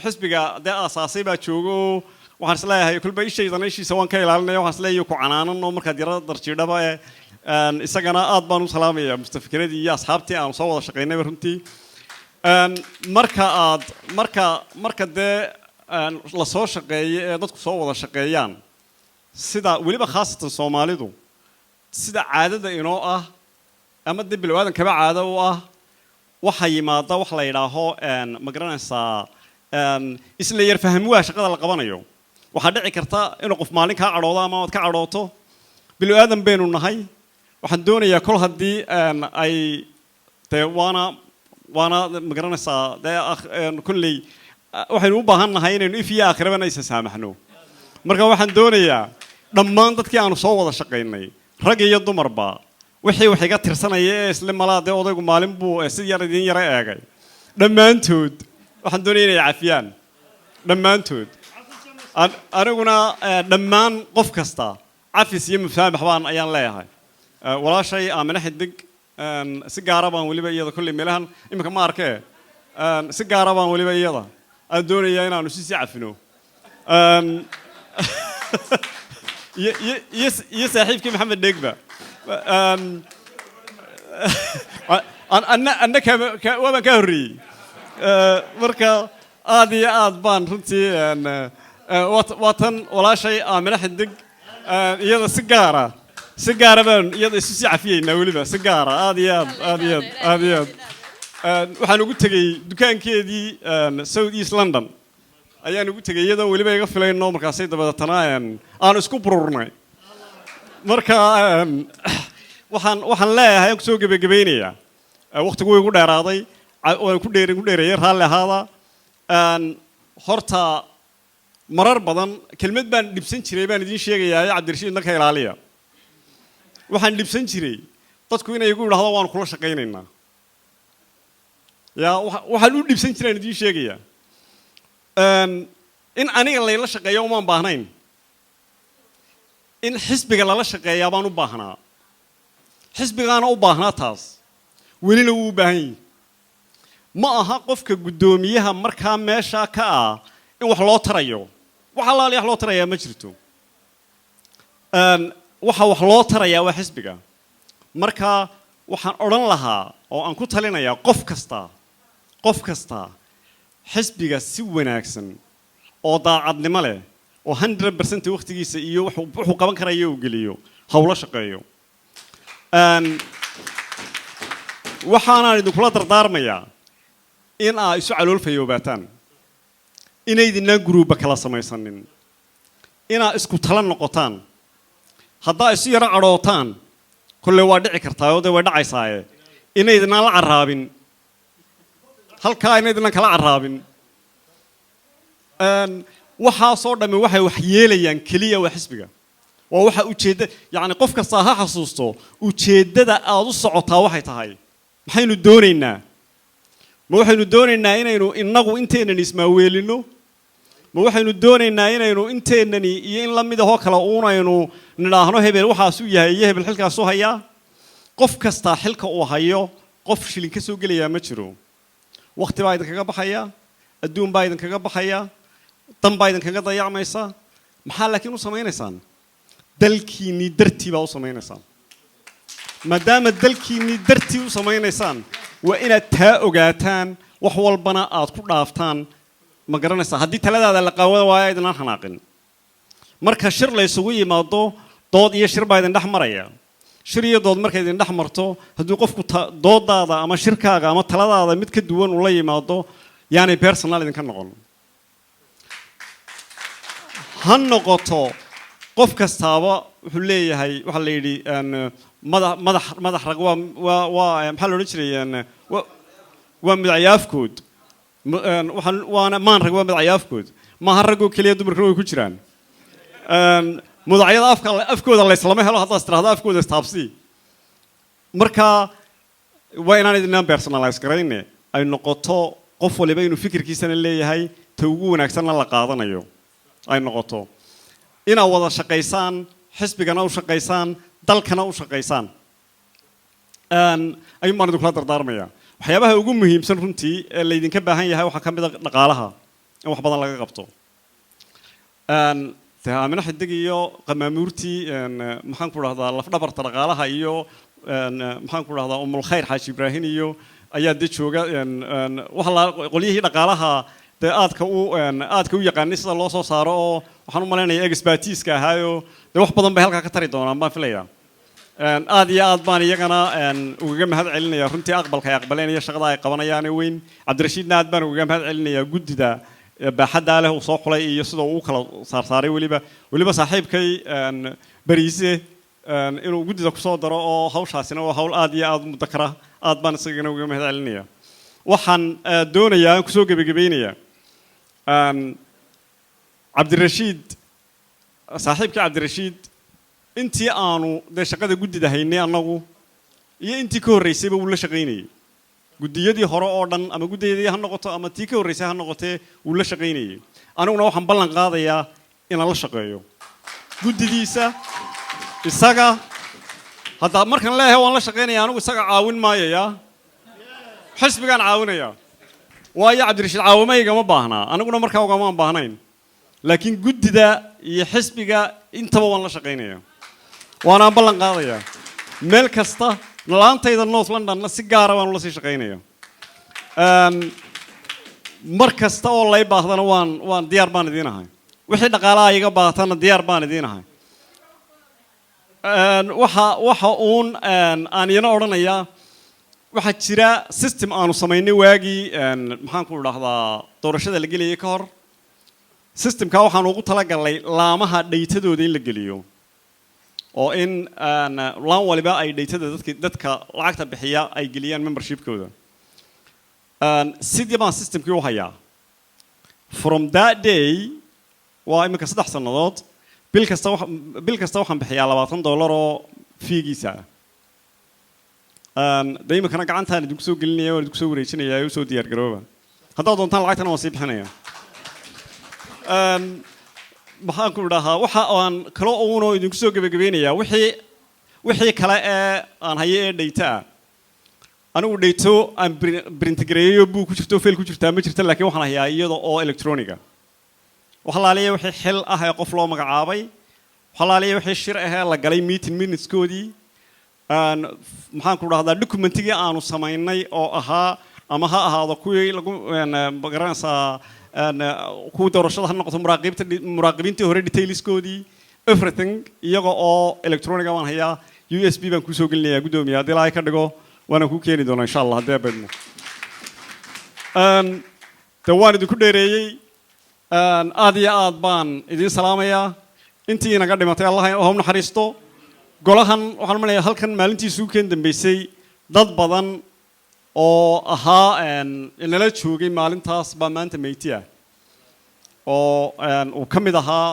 xisbiga dee aasaasay baa jooga oo waxaan isleeyahay kulba ishaydana ishiisa waan ka ilaalinaya waxaan isleeyahay ku canaanan oo markaad yara darjiidhaba isagana aad baan u salaamaya mustafikiradii iyo asxaabtii aan soo wada shaqaynayba runtii marka dee la soo shaqeeyo ee dadku soo wada shaqeeyaan sida weliba khaasatan soomaalidu sida caadada inoo ah ama dee bilowaadan kaba caado u ah waxaa yimaada wax la yidhaaho ma garanaysaa isla yar fahmuwaa shaqada la qabanayo waxaa dhici karta inuu qof maalin kaa cadhoodo ama aad ka cadhooto bilow aadan baynu nahay waxaan doonayaa kol haddii ay dee waana ma garanaysaa dee kolley waxaynu u baahan nahay inaynu if iyo aakhirabana isa saamaxno marka waxaan doonayaa dhammaan dadkii aanu soo wada shaqaynay rag iyo dumarba wixii wax iga tirsanaya ee isla malaa dee odaygu maalin buu si yar idin yara eegay dhammaantood waxaan doonaya inay cafiyaan dhammaantood aniguna dhammaan qof kasta cafis iyo musaamax baan ayaan leeyahay walaashay aamine xidig si gaara baan weliba iyada kolley meelahan iminka ma arkee si gaara baan weliba iyada aan doonayaa inaanu sii cafino iyo saaxiibkii maxamed dheegba anna waabaan ka horreeyey marka aad iyo aad baan runtii waa tan walaashay aamine xidig iyada si gaara baan iyada isu sii cafiyeynaa weliba si gaara aad iyo aad waxaan ugu tegey dukaankeedii south east london ayaan ugu tegey iyadoo weliba iga filayno markaasay dabadeetana aan isku bururnay marka waxaan leeyahay aan kusoo gebagabeynayaa waqtigu way igu dheeraaday waan ku dheereeyay raalli ahaada horta marar badan kelmad baan dhibsan jiray baan idiin sheegayaa cabdirashiidna ka ilaaliya waxaan dhibsan jiray dadku inay igu yidhahdaan waanu kula shaqaynaynaa yaa waxaan u dhibsan jiraan idiin sheegayaa in aniga layla shaqeeyo umaan baahnayn in xisbiga lala shaqeeyaa baan u baahnaa xisbigaana u baahnaa taas welina wuu u baahan yahi ma aha qofka guddoomiyaha markaa meeshaa ka ah in wax loo tarayo wax allaali wax loo tarayaa ma jirto waxa wax loo tarayaa waa xisbiga marka waxaan odhan lahaa oo aan ku talinayaa qof kasta xisbiga si wanaagsan oo daacadnimo leh oo 100% waqtigiisa iyo wuxuu qaban karayo uu geliyo hawlo shaqeeyo waxaanaan idinkula dardaarmayaa in aa isu caloolfayoobataan inaydinaan guruubba kala samaysanin inaa isku tala noqotaan haddaa isu yaro cadhootaan kolley waa dhici kartaa oo dee way dhacaysaaye inaydinaan la carraabin halkaa inaydinaan kala carraabin waxaasoo dhammi waxay wax yeelayaan keliya waa xisbiga waa waxa ujeedda yacni qof kastaa ha xasuusto ujeeddada aad u socotaa waxay tahay maxaynu doonaynaa ma waxaynu doonaynaa inaynu innagu inteennani ismaaweelino ma waxaynu doonaynaa inaynu inteennani iyo in la mid ahoo kale uunaynu nidhaahno hebel waxaasuu yahay iyo hebel xilkaasuu hayaa qof kastaa xilka uu hayo qof shilin ka soo gelayaa ma jiro waqti baa idinkaga baxaya adduun baa idinkaga baxaya dan baa idinkaga dayacmaysa maxaa laakiin u samaynaysaan dalkiinnii dartii baa u samaynaysaan maadaama dalkiinnii dartii u samaynaysaan waa inaad taa ogaataan wax walbana aad ku dhaaftaan ma garanaysaa haddii taladaada la qaawada waayo aydinaan xanaaqin marka shir la ysugu yimaado dood iyo shir baa idin dhex maraya shir iyo dood markay idin dhex marto haddii qofku doodaada ama shirkaaga ama taladaada mid ka duwan ula yimaado yaanay personal idinka noqon ha noqoto qof kastaaba wuxuu leeyahay waxaa la yidhi madax rag waa maxaa la odhan jiray waa madaxyaafkood waana maan rag waa madaxyaafkood maaha raggoo keliya dumarkana way ku jiraan mudacyada afkooda layslama helo haddaad tiraahdo afkooda istaabsii marka waa inaan idinaan personalize garayne ay noqoto qof waliba inuu fikirkiisana leeyahay ta ugu wanaagsanna la qaadanayo ay noqoto inaad wada shaqaysaan xisbigana u shaqaysaan dalkana u shaqaysaan ayuun baan idinkula dardaarmayaa waxyaabaha ugu muhiimsan runtii ee laydinka baahan yahay waxaa ka mid a dhaqaalaha in wax badan laga qabto dee aamino xidig iyo qamaamuurtii maxaan ku dhahdaa lafdhabarta dhaqaalaha iyo maxaan ku dhahdaa umul khayr xaaji ibraahin iyo ayaa dee jooga qolyihii dhaqaalaha dee aadka u yaqaanay sida loo soo saaro oo waxaan u malaynayaa expertise-ka ahaayo dee wax badan bay halkaa ka tari doonaan baan filayaa aad iyo aad baan iyagana ugaga mahad celinayaa runtii aqbalka ay aqbaleen iyo shaqada ay qabanayaane weyn cabdirashiidna aad baan ugaga mahad celinayaa guddida baaxaddaa leh uu soo xulay iyo sida uu u kala saarsaaray weliba saaxiibkay bariise inuu guddida kusoo daro oo hawshaasina waa hawl aad iyo aad u mudakara aad baan isagana ugaga mahad celinayaa waxaan doonayaa aan kusoo gebagabaynayaa cabdirashiid saaxiibkii cabdirashiid intii aanu dee shaqada guddida haynay annagu iyo intii ka horreysayba wuu la shaqaynayay guddiyadii hore oo dhan ama guddiyadii ha noqoto ama tii ka horreysay ha noqotee wuu la shaqaynayay aniguna waxaan ballan qaadayaa inaan la shaqeeyo guddidiisa isaga hadda markaan leeyahay waan la shaqaynaya anigu isaga caawin maayaya xisbigaan caawinayaa waayo cabdirashiid caawimo igama baahnaa aniguna markaa ugamaan baahnayn laakiin guddida iyo xisbiga intaba waan la shaqaynayaa waanaan ballan qaadayaa meel kasta laantayda north londonna si gaara waan ula sii shaqaynaya mar kasta oo lay baahdana waan diyaar baan idiin ahay wixii dhaqaalaha iga baahtana diyaar baan idiin ahay waxa uun aan iyana odhanayaa waxaa jira system aanu samaynay waagii maxaan ku dhahdaa doorashada la gelayay ka hor systemka waxaan ugu talagalnay laamaha dhaytadooda in la geliyo oo in laan waliba ay dhaytada dadka lacagta bixiya ay geliyaan membershipkooda sidii baan systemkii u hayaa from that day waa iminka 3 sannadood bil kasta waxaan bixiyaa $20 oo fiigiisa de iminkana gacantaan idinku soo gelinaya waan idinku soo wareejinayaa u soo diyaar garooba haddaad doontaan lacagtana waan sii bixinaya maxaan ku dhahaa waxa aan kalo uunoo idinku soo gebagabeynayaa wixii kale ee aan hayo ee dhayta ah anigu dhayto aan brintigareeyo buu ku jirto fail ku jirtaa ma jirta laakiin waxaan hayaa iyada oo electroniga waxalaaliya wixii xil ah ee qof loo magacaabay waxalaaliya wixii shir ah ee la galay meeting minuteskoodii maxaan ku dhahdaa documentigii aanu samaynay oo ahaa ama ha ahaado kuwii lagu magaranaysaa kuwii doorashada ha noqoto muraaqibiintii hore detailskoodii everything iyaga oo electroniga waan hayaa USB baan kusoo gelinayaa guddoomiye haddii ilaahay ka dhigo waana kuu keeni doonaa insha allah haddii abaydmo de waan idinku dheereeyey aad iyo aad baan idiin salaamayaa intii inaga dhimatay allah ha u naxariisto golahan waxaan maleeyaa halkan maalintiisuu keen dambeysay dad badan oo ahaa inala joogay maalintaas baa maanta meyti ah oo uu ka mid ahaa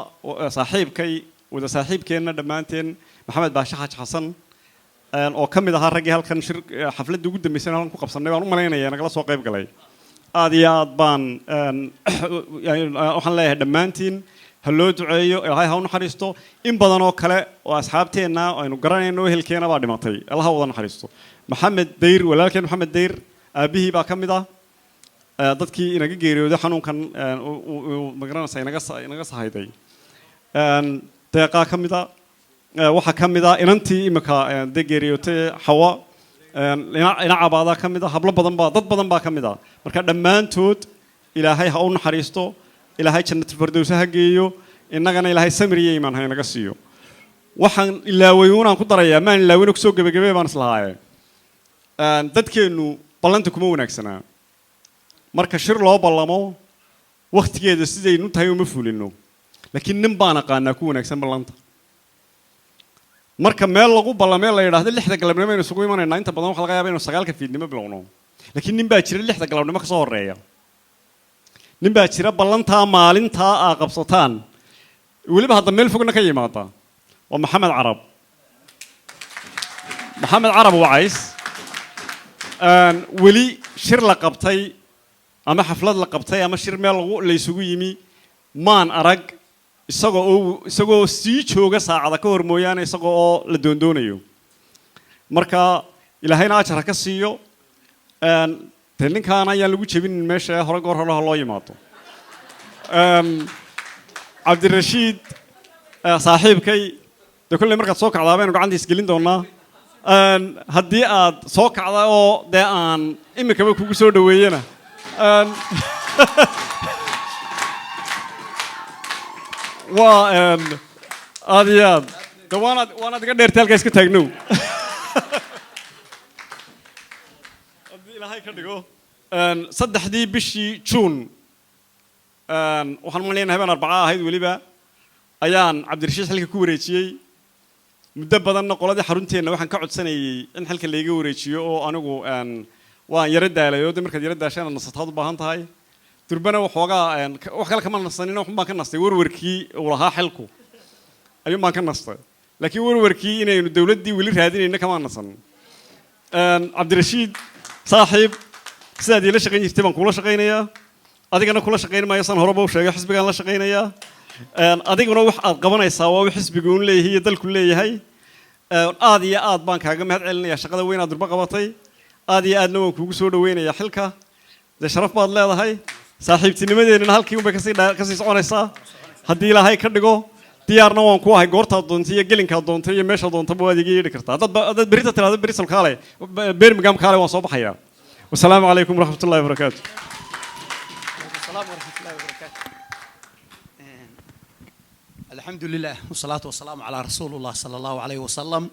saaxiibkay wada saaxiibkeenna dhammaanteen maxamed baashe xaaji xasan oo ka mid ahaa raggii halkan xafladda ugu dambeysay halkan ku qabsannay baan u malaynaya nagala soo qayb galay aad iyo aad baan waxaan leeyahay dhammaantiin ha loo duceeyo ilaahay ha u naxariisto in badan oo kale oo asxaabteenna aynu garanayno ehelkeena baa dhimatay allah wada naxariisto maxamed dayr walaalkeen maxamed dayr aabihii baa ka mid ah dadkii inaga geeriyooday xanuunkan magaranaysa inaga sahayday deeqaa ka mid a waxaa ka mid a inantii imika dee geeriyootay xawa ina cabaadaa ka mid a hablo badan baa dad badan baa ka mid a marka dhammaantood ilaahay ha u naxariisto ilaahay jannatul firdawsa ha geeyo innagana ilaahay samir iyo iimaan ha inaga siiyo waxaan ilaaway unaan ku darayaa maan ilaawayna kusoo gebagabee baan islahaaye dadkeennu ballanta kuma wanaagsanaa marka shir loo ballamo wakhtigeeda sidaynu tahay uma fulino laakiin nin baan aqaanaa ku wanaagsan ballanta marka meel lagu ballamee la yidhaahdo 6 galabnimo aynu isugu imanaynaa inta badan waxa laga yaabaa inuu 9 fiidnimo bilowno laakiin nin baa jira 6 galabnimo ka soo horeeya nin baa jira ballantaa maalintaa aa qabsataan weliba hadda meel fogna ka yimaada waa maxamed carab wacays weli shir la qabtay ama xaflad la qabtay ama shir meel la isugu yimi maan arag isagoo sii jooga saacada ka hor mooyaane isagoo oo la doondoonayo marka ilaahayna ajar ha ka siiyo dee ninkaan ayaan lagu jebin meesha hore goor hore loo yimaado cabdirashiid saaxiibkay dee kolley markaad soo kacdaa baynu gacanta isgelin doonaa haddii aad soo kacda oo dee aan imikaba kugu soo dhaweeyana waa aad iyo aad de waanaad iga dheertay halkaa iska taagnow haddii ilaahay ka dhigo 3dii bishii juun waxaan umaleynaya habeen arbaca ahayd weliba ayaan cabdirashiid xilka ku wareejiyey muddo badanna qoladii xarunteenna waxaan ka codsanayay in xilka layga wareejiyo oo anigu waan yaro daalay oo de markaad yaro daasheen aad nasataad u baahan tahay durbana waxoogaa wax kale kama nasanin waxun baan ka nastay warwarkii uu lahaa xilku ayuun baan ka nastay laakiin warwarkii inaynu dowladdii weli raadinayna kama nasan cabdirashiid saaxiib sidaad iila shaqayn jirtay baan kula shaqaynayaa adigana kula shaqayn maayo san horeba u sheegay xisbigaan la shaqaynayaa adiguna wax aad qabanaysaa waa xisbigu un leeyahay iyo dalku leeyahay aad iyo aad baan kaaga mahad celinayaa shaqada weyn aad durba qabatay aad iyo aadna waan kuugu soo dhaweynayaa xilka dee sharaf baad leedahay saaxiibtinimadeennana halkii unbay kasii soconaysaa haddii ilaahay ka dhigo diyaarna waan ku ahay goortaad doontay iyo gelinkaad doontay iyo meeshaad doontaba waad iga yeedhi kartaa haddaad berita tiraahdo brisol kaale birmingham kaale waan soo baxayaa wasalaamu calaykum waraxmat ullahi wabarakaatu الحمد لله والصلاة والسلام على رسول الله صلى الله عليه وسلم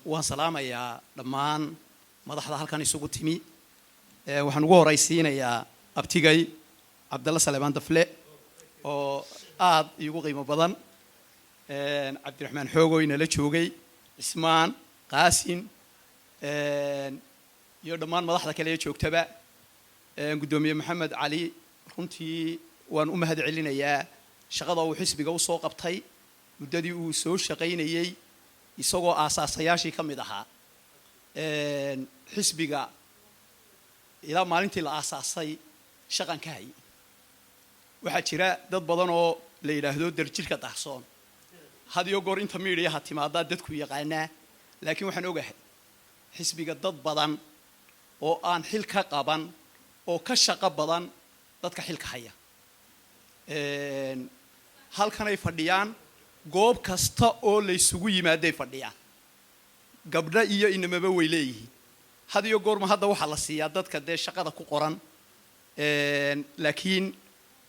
وان سلام يا دمان مدحدا halkan isugu timi waxaan ugu horeysiinayaa abtigay Cabdalla Salmaan Dafle oo aad igu qiimo badan Cabdiraxmaan Xoogoyna la joogay Ismaan Qaasin iyo dhammaan madaxda kale ee joogtaba gudoomiye Maxamed Cali runtii waan u mahad celinayaa shaqada uu xisbiga u soo qabtay muddadii uu soo shaqaynayay isagoo aasaasayaashii ka mid ahaa xisbiga ilaa maalintii la aasaasay shaqan ka hayay waxaa jira dad badan oo la yidhaahdo darjirka daahsoon had iyo goor inta miidhiyaha timaadaa dadku yaqaanaa laakiin waxaan ogahay xisbiga dad badan oo aan xil ka qaban oo ka shaqo badan dadka xilka haya halkan ay fadhiyaan goob kasta oo la isugu yimaaday fadhiyaan gabdha iyo inamaba way leeyihiin had iyo goorma hadda waxaa la siiyaa dadka dee shaqada ku qoran laakiin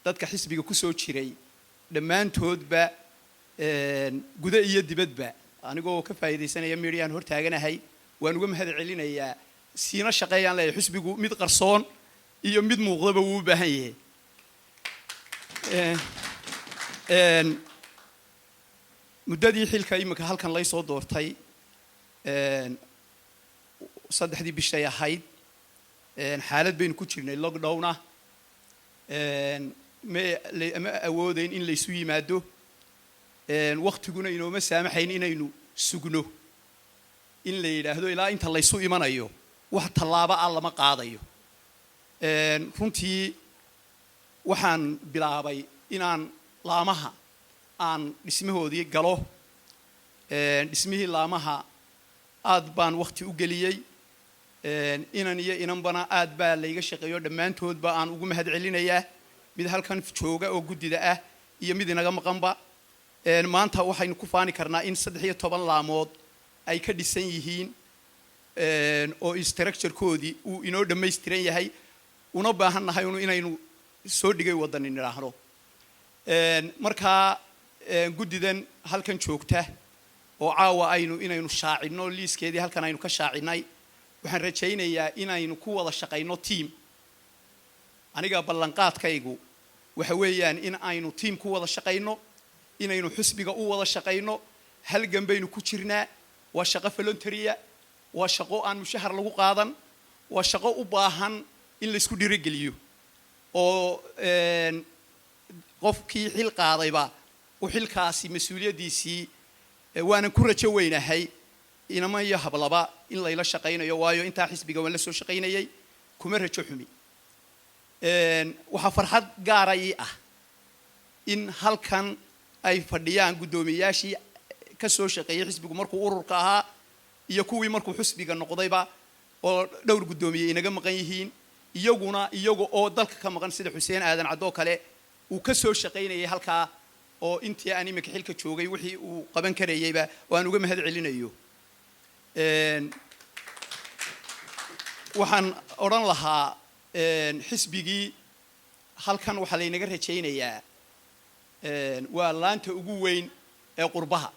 dadka xisbiga ku soo jiray dhammaantoodba guda iyo dibadba anigoo ka faa'iidaysanaya miidhiyaan hor taaganahay waan uga mahad celinayaa siina shaqeeyaan leeyahay xisbigu mid qarsoon iyo mid muuqdaba wuu u baahan yahay muddadii xilka imika halkan lay soo doortay 3dii bishay ahayd xaalad baynu ku jirnay lockdown ah ma awoodayn in laysu yimaado waqtiguna inooma saamaxayn inaynu sugno in la yidhaahdo ilaa inta laysu imanayo wax tallaabo ah lama qaadayo runtii waxaan bilaabay inaan laamaha aan dhismahoodii galo dhismihii laamaha aad baan waqti u geliyey inan iyo inanbana aad baa layga shaqeeyo dhammaantoodba aan ugu mahad celinayaa mid halkan jooga oo guddida ah iyo mid inaga maqanba maanta waxaynu ku faani karnaa in 13 laamood ay ka dhisan yihiin oo structure-koodii uu inoo dhammaystiran yahay una baahan nahay inaynu soo dhigay waddan nidhaahno markaa guddidan halkan joogta oo caawa inaynu shaacinno liiskeedii halkan aynu ka shaacinay waxaan rajaynayaa inaynu ku wada shaqayno team aniga ballanqaadkaygu waxa weeyaan in aynu team ku wada shaqayno inaynu xisbiga u wada shaqayno halgan baynu ku jirnaa waa shaqo volunteer waa shaqo aan mushahar lagu qaadan waa shaqo u baahan in la isku dhiirigeliyo oo qofkii xil qaadayba uu xilkaasi mas'uuliyadiisii waanan ku rajo weynahay inama iyo hablaba in layla shaqaynayo waayo intaa xisbiga waan la soo shaqaynayay kuma rajo xumi waxaa farxad gaara ii ah in halkan ay fadhiyaan guddoomiyaashii ka soo shaqeeyay xisbigu markuu ururka ahaa iyo kuwii markuu xisbiga noqdayba oo dhowr guddoomiye inaga maqan yihiin iyaguna iyaga oo dalka ka maqan sida xuseen aadan cadoo kale uu ka soo shaqaynayay halkaa oo intii aan iminka xilka joogay wixii uu qaban karayayba waan uga mahad celinayo waxaan odhan lahaa xisbigii halkan waxaa laynaga rajaynayaa waa laanta ugu weyn ee qurbaha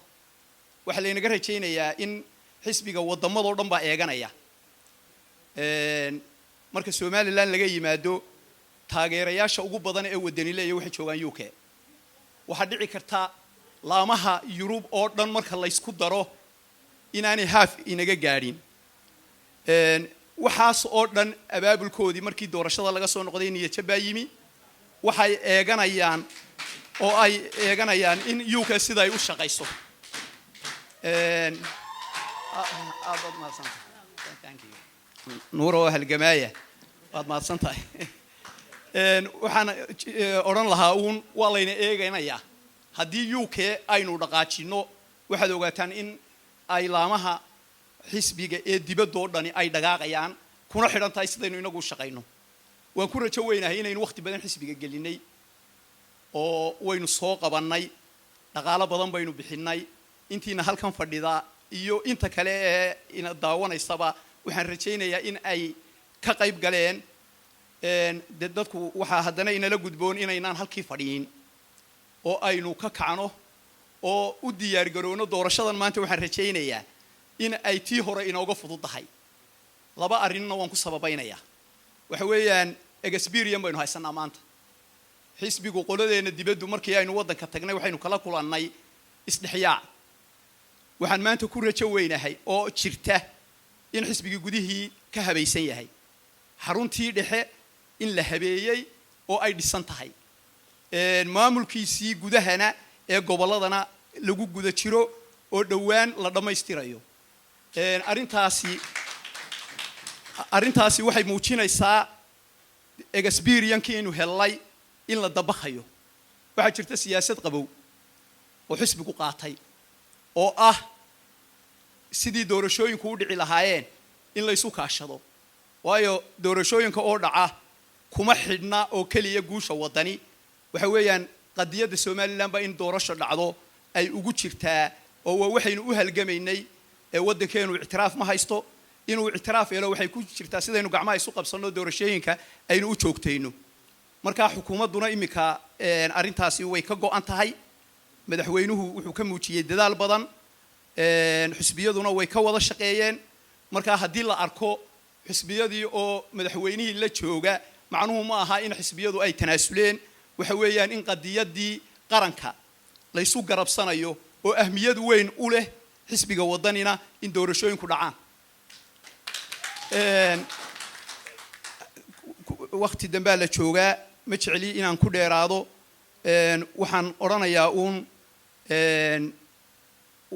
waxaa laynaga rajaynayaa in xisbiga waddamadoo dhan baa eeganaya marka somalilan laga yimaado taageerayaasha ugu badan ee waddani leeya waxay joogaan UK waxaa dhici karta laamaha yurub oo dhan marka laysku daro inaanay haaf inaga gaadhin waxaas oo dhan abaabulkoodii markii doorashada laga soo noqday niyadjab baa yimi waxay eeganayaan oo ay eeganayaan in UK sida ay u shaqayso nuuro halgamaaya waad mahadsan tahay waxaan odhan lahaa uun waa layna eeganayaa haddii UK aynu dhaqaajino waxaad ogaataan in ay laamaha xisbiga ee dibadoo dhani ay dhaqaaqayaan kuna xidhan tahay sidaynu inagu shaqayno waan ku rajo weynahay inaynu waqti badan xisbiga gelinay oo waynu soo qabannay dhaqaalo badan baynu bixinnay intiina halkan fadhida iyo inta kale ee ina daawanaysaba waxaan rajaynayaa in ay ka qayb galeen dadku waxaa haddana inala gudboon inaynaan halkii fadhiyin oo aynu ka kacno oo u diyaar garowno doorashadan maanta waxaan rajaynayaa in ay tii hore inooga fududahay laba arrinna waan ku sababaynayaa waxa weeyaan experience baynu haysanaa maanta xisbigu qoladeena dibaddu markii aynu waddanka tagnay waxaynu kala kulannay isdhexyaac waxaan maanta ku rajo weynahay oo jirta in xisbigii gudihii ka habaysan yahay xaruntii dhexe in la habeeyey oo ay dhisan tahay maamulkiisii gudahana ee gobolladana lagu guda jiro oo dhowaan la dhammaystirayo arrintaasi waxay muujinaysaa experience-kii inuu helay in la dabaqayo waxaa jirta siyaasad qabow oo xisbigu qaatay oo ah sidii doorashooyinku u dhici lahaayeen in laysu kaashado waayo doorashooyinka oo dhaca kuma xidhna oo keliya guusha waddani waxa weeyaan qadiyadda somalilan baa in doorasho dhacdo ay ugu jirtaa oo waa waxaynu u halgamaynay ee waddankeenu ictiraaf ma haysto inuu ictiraaf helo waxay ku jirtaa sidaynu gacmaha isu qabsanno doorashooyinka aynu u joogtayno markaa xukuumadduna iminka arrintaasi way ka go'an tahay madaxweynuhu wuxuu ka muujiyey dadaal badan xisbiyaduna way ka wada shaqeeyeen markaa haddii la arko xisbiyadii oo madaxweynihii la jooga macnuhu ma aha in xisbiyadu ay tanaasuleen waxa weeyaan in qadiyaddii qaranka laysu garabsanayo oo ahmiyad weyn u leh xisbiga waddanina in doorashooyinku dhacaan waqti dambaa la joogaa ma jecli inaan ku dheeraado waxaan odhanayaa uun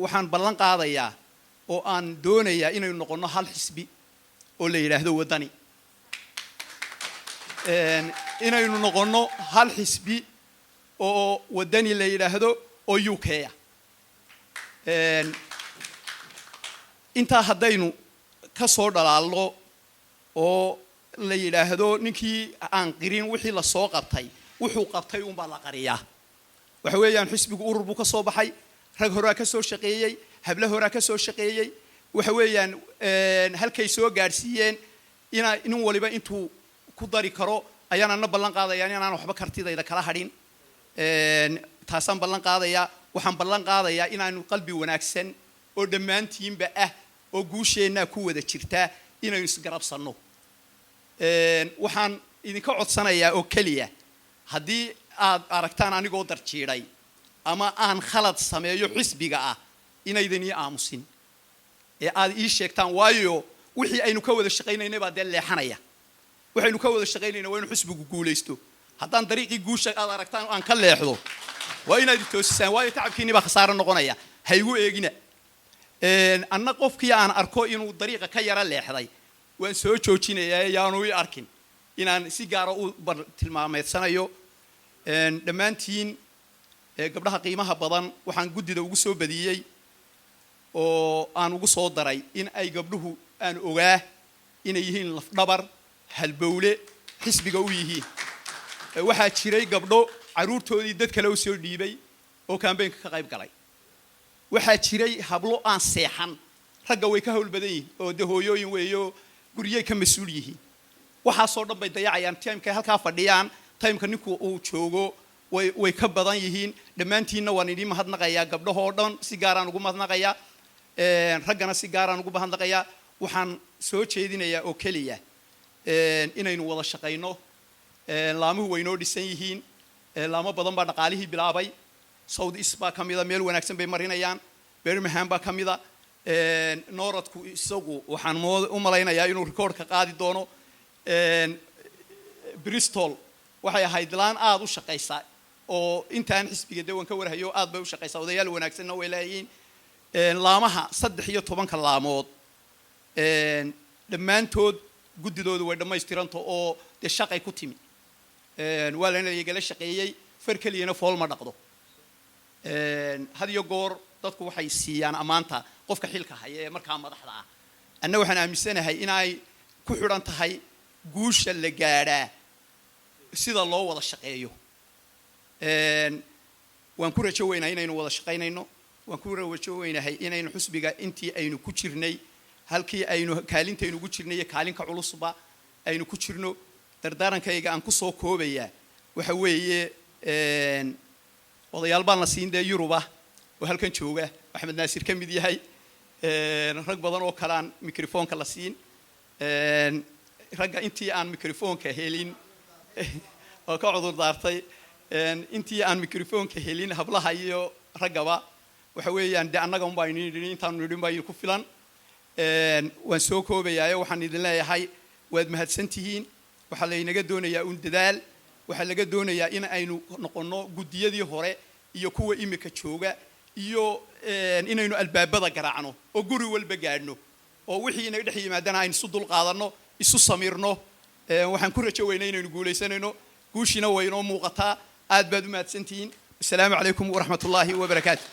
waxaan ballan qaadayaa oo aan doonayaa inaynu noqonno hal xisbi oo la yidhaahdo waddani inaynu noqonno hal xisbi oo waddani la yidhaahdo oo UK ah intaa haddaynu ka soo dhalaalno oo la yidhaahdo ninkii aan qirin wixii la soo qabtay wuxuu qabtay unbaa la qariyaa waxa weeyaan xisbigu urur buu ka soo baxay rag horaa ka soo shaqeeyey hablo horaa ka soo shaqeeyey waxa weeyaan halkay soo gaadhsiiyeen nin waliba intuu ku dari karo ayaanana ballan qaadayaa inaan waxba kartidayda kala hadhin taasaan ballan qaadayaa waxaan ballan qaadayaa inaanu qalbi wanaagsan oo dhammaantiinba ah oo guusheennaa ku wada jirtaa inaynu isgarabsanno waxaan idinka codsanayaa oo keliya haddii aad aragtaan anigoo darjiidhay ama aan khalad sameeyo xisbiga ah inaydan ii aamusin ee aad ii sheegtaan waayo wixii aynu ka wada shaqaynaynay baa dee leexanaya waxaynu ka wada shaqaynayna waa inuu xisbigu guulaysto haddaan dariiqii guusha aad aragtaan aan ka leexdo waa inaad toosisaan waayo tacabkiinni baa khasaaro noqonaya ha igu eegina anna qofkii aan arko inuu dariiqa ka yara leexday waan soo joojinayaa yaanu ii arkin inaan si gaara u tilmaameedsanayo dhammaantiin gabdhaha qiimaha badan waxaan guddida ugu soo badiyey oo aan ugu soo daray in ay gabdhuhu aan ogaa inay yihiin lafdhabar halbowle xisbiga u yihiin waxaa jiray gabdho caruurtoodii dad kale u soo dhiibay oo campaignka ka qayb galay waxaa jiray hablo aan seexan ragga way ka hawl badan yihiin oo de hooyooyin weeyo guryay ka mas'uul yihiin waxaasoo dhan bay dayacayaan timeka halkaa fadhiyaan timeka ninku uu joogo way ka badan yihiin dhammaantiinna waan idin mahadnaqayaa gabdhahoo dhan si gaaraan ugu mahadnaqayaa raggana si gaaraan ugu mahadnaqayaa waxaan soo jeedinayaa oo keliya inaynu wada shaqayno laamuhu way noo dhisan yihiin laamo badan baa dhaqaalihii bilaabay south east baa ka mida meel wanaagsan bay marinayaan birmingham baa ka mida nooradku isagu waxaan u malaynayaa inuu rikoodhka qaadi doono bristol waxay ahayd laan aada u shaqaysa oo intaan xisbiga dewan ka warhayo aad bay u shaqaysaa odayaal wanaagsanna way leeyihiin laamaha 13 laamood dhammaantood guddidoodu way dhammaystiranta oo dee shaqay ku timi waa lana igala shaqeeyey far keliyana fool ma dhaqdo had iyo goor dadku waxay siiyaan ammaanta qofka xilka haya ee markaa madaxda ah anna waxaan aaminsanahay inay ku xidhan tahay guusha la gaadhaa sida loo wada shaqeeyo waan ku rajo weynahay inaynu wada shaqaynayno waan ku rajo weynahay inaynu xusbiga intii aynu ku jirnay halkii aynu kaalintaynu ugu jirnay iyo kaalinka culusba aynu ku jirno dardaarankayga aan ku soo koobayaa waxa weeye odayaal baan la siin dee yuruba oo halkan jooga axmed naasir ka mid yahay rag badan oo kale aan mikrofoonka la siin ragga intii aan mikrofoonka helin oo ka cudur daartay intii aan mikrofoonka helin hablaha iyo raggaba waxa weeyaan dee annaga unbaa intaanu nidhin baa ku filan waan soo koobayaa waxaan idin leeyahay waad mahadsantihiin waxaa laynaga doonayaa un dadaal waxaa laga doonayaa in aynu noqonno guddiyadii hore iyo kuwa imika jooga iyo inaynu albaabada garaacno oo guri walba gaadhno oo wixii inaga dhex yimaadana aynu isu dulqaadanno isu samirno waxaan ku rajo weynay inaynu guulaysanayno guushiina way inoo muuqataa aad baad u mahadsantihiin asalaamu calaykum waraxmatullaahi wabarakaatu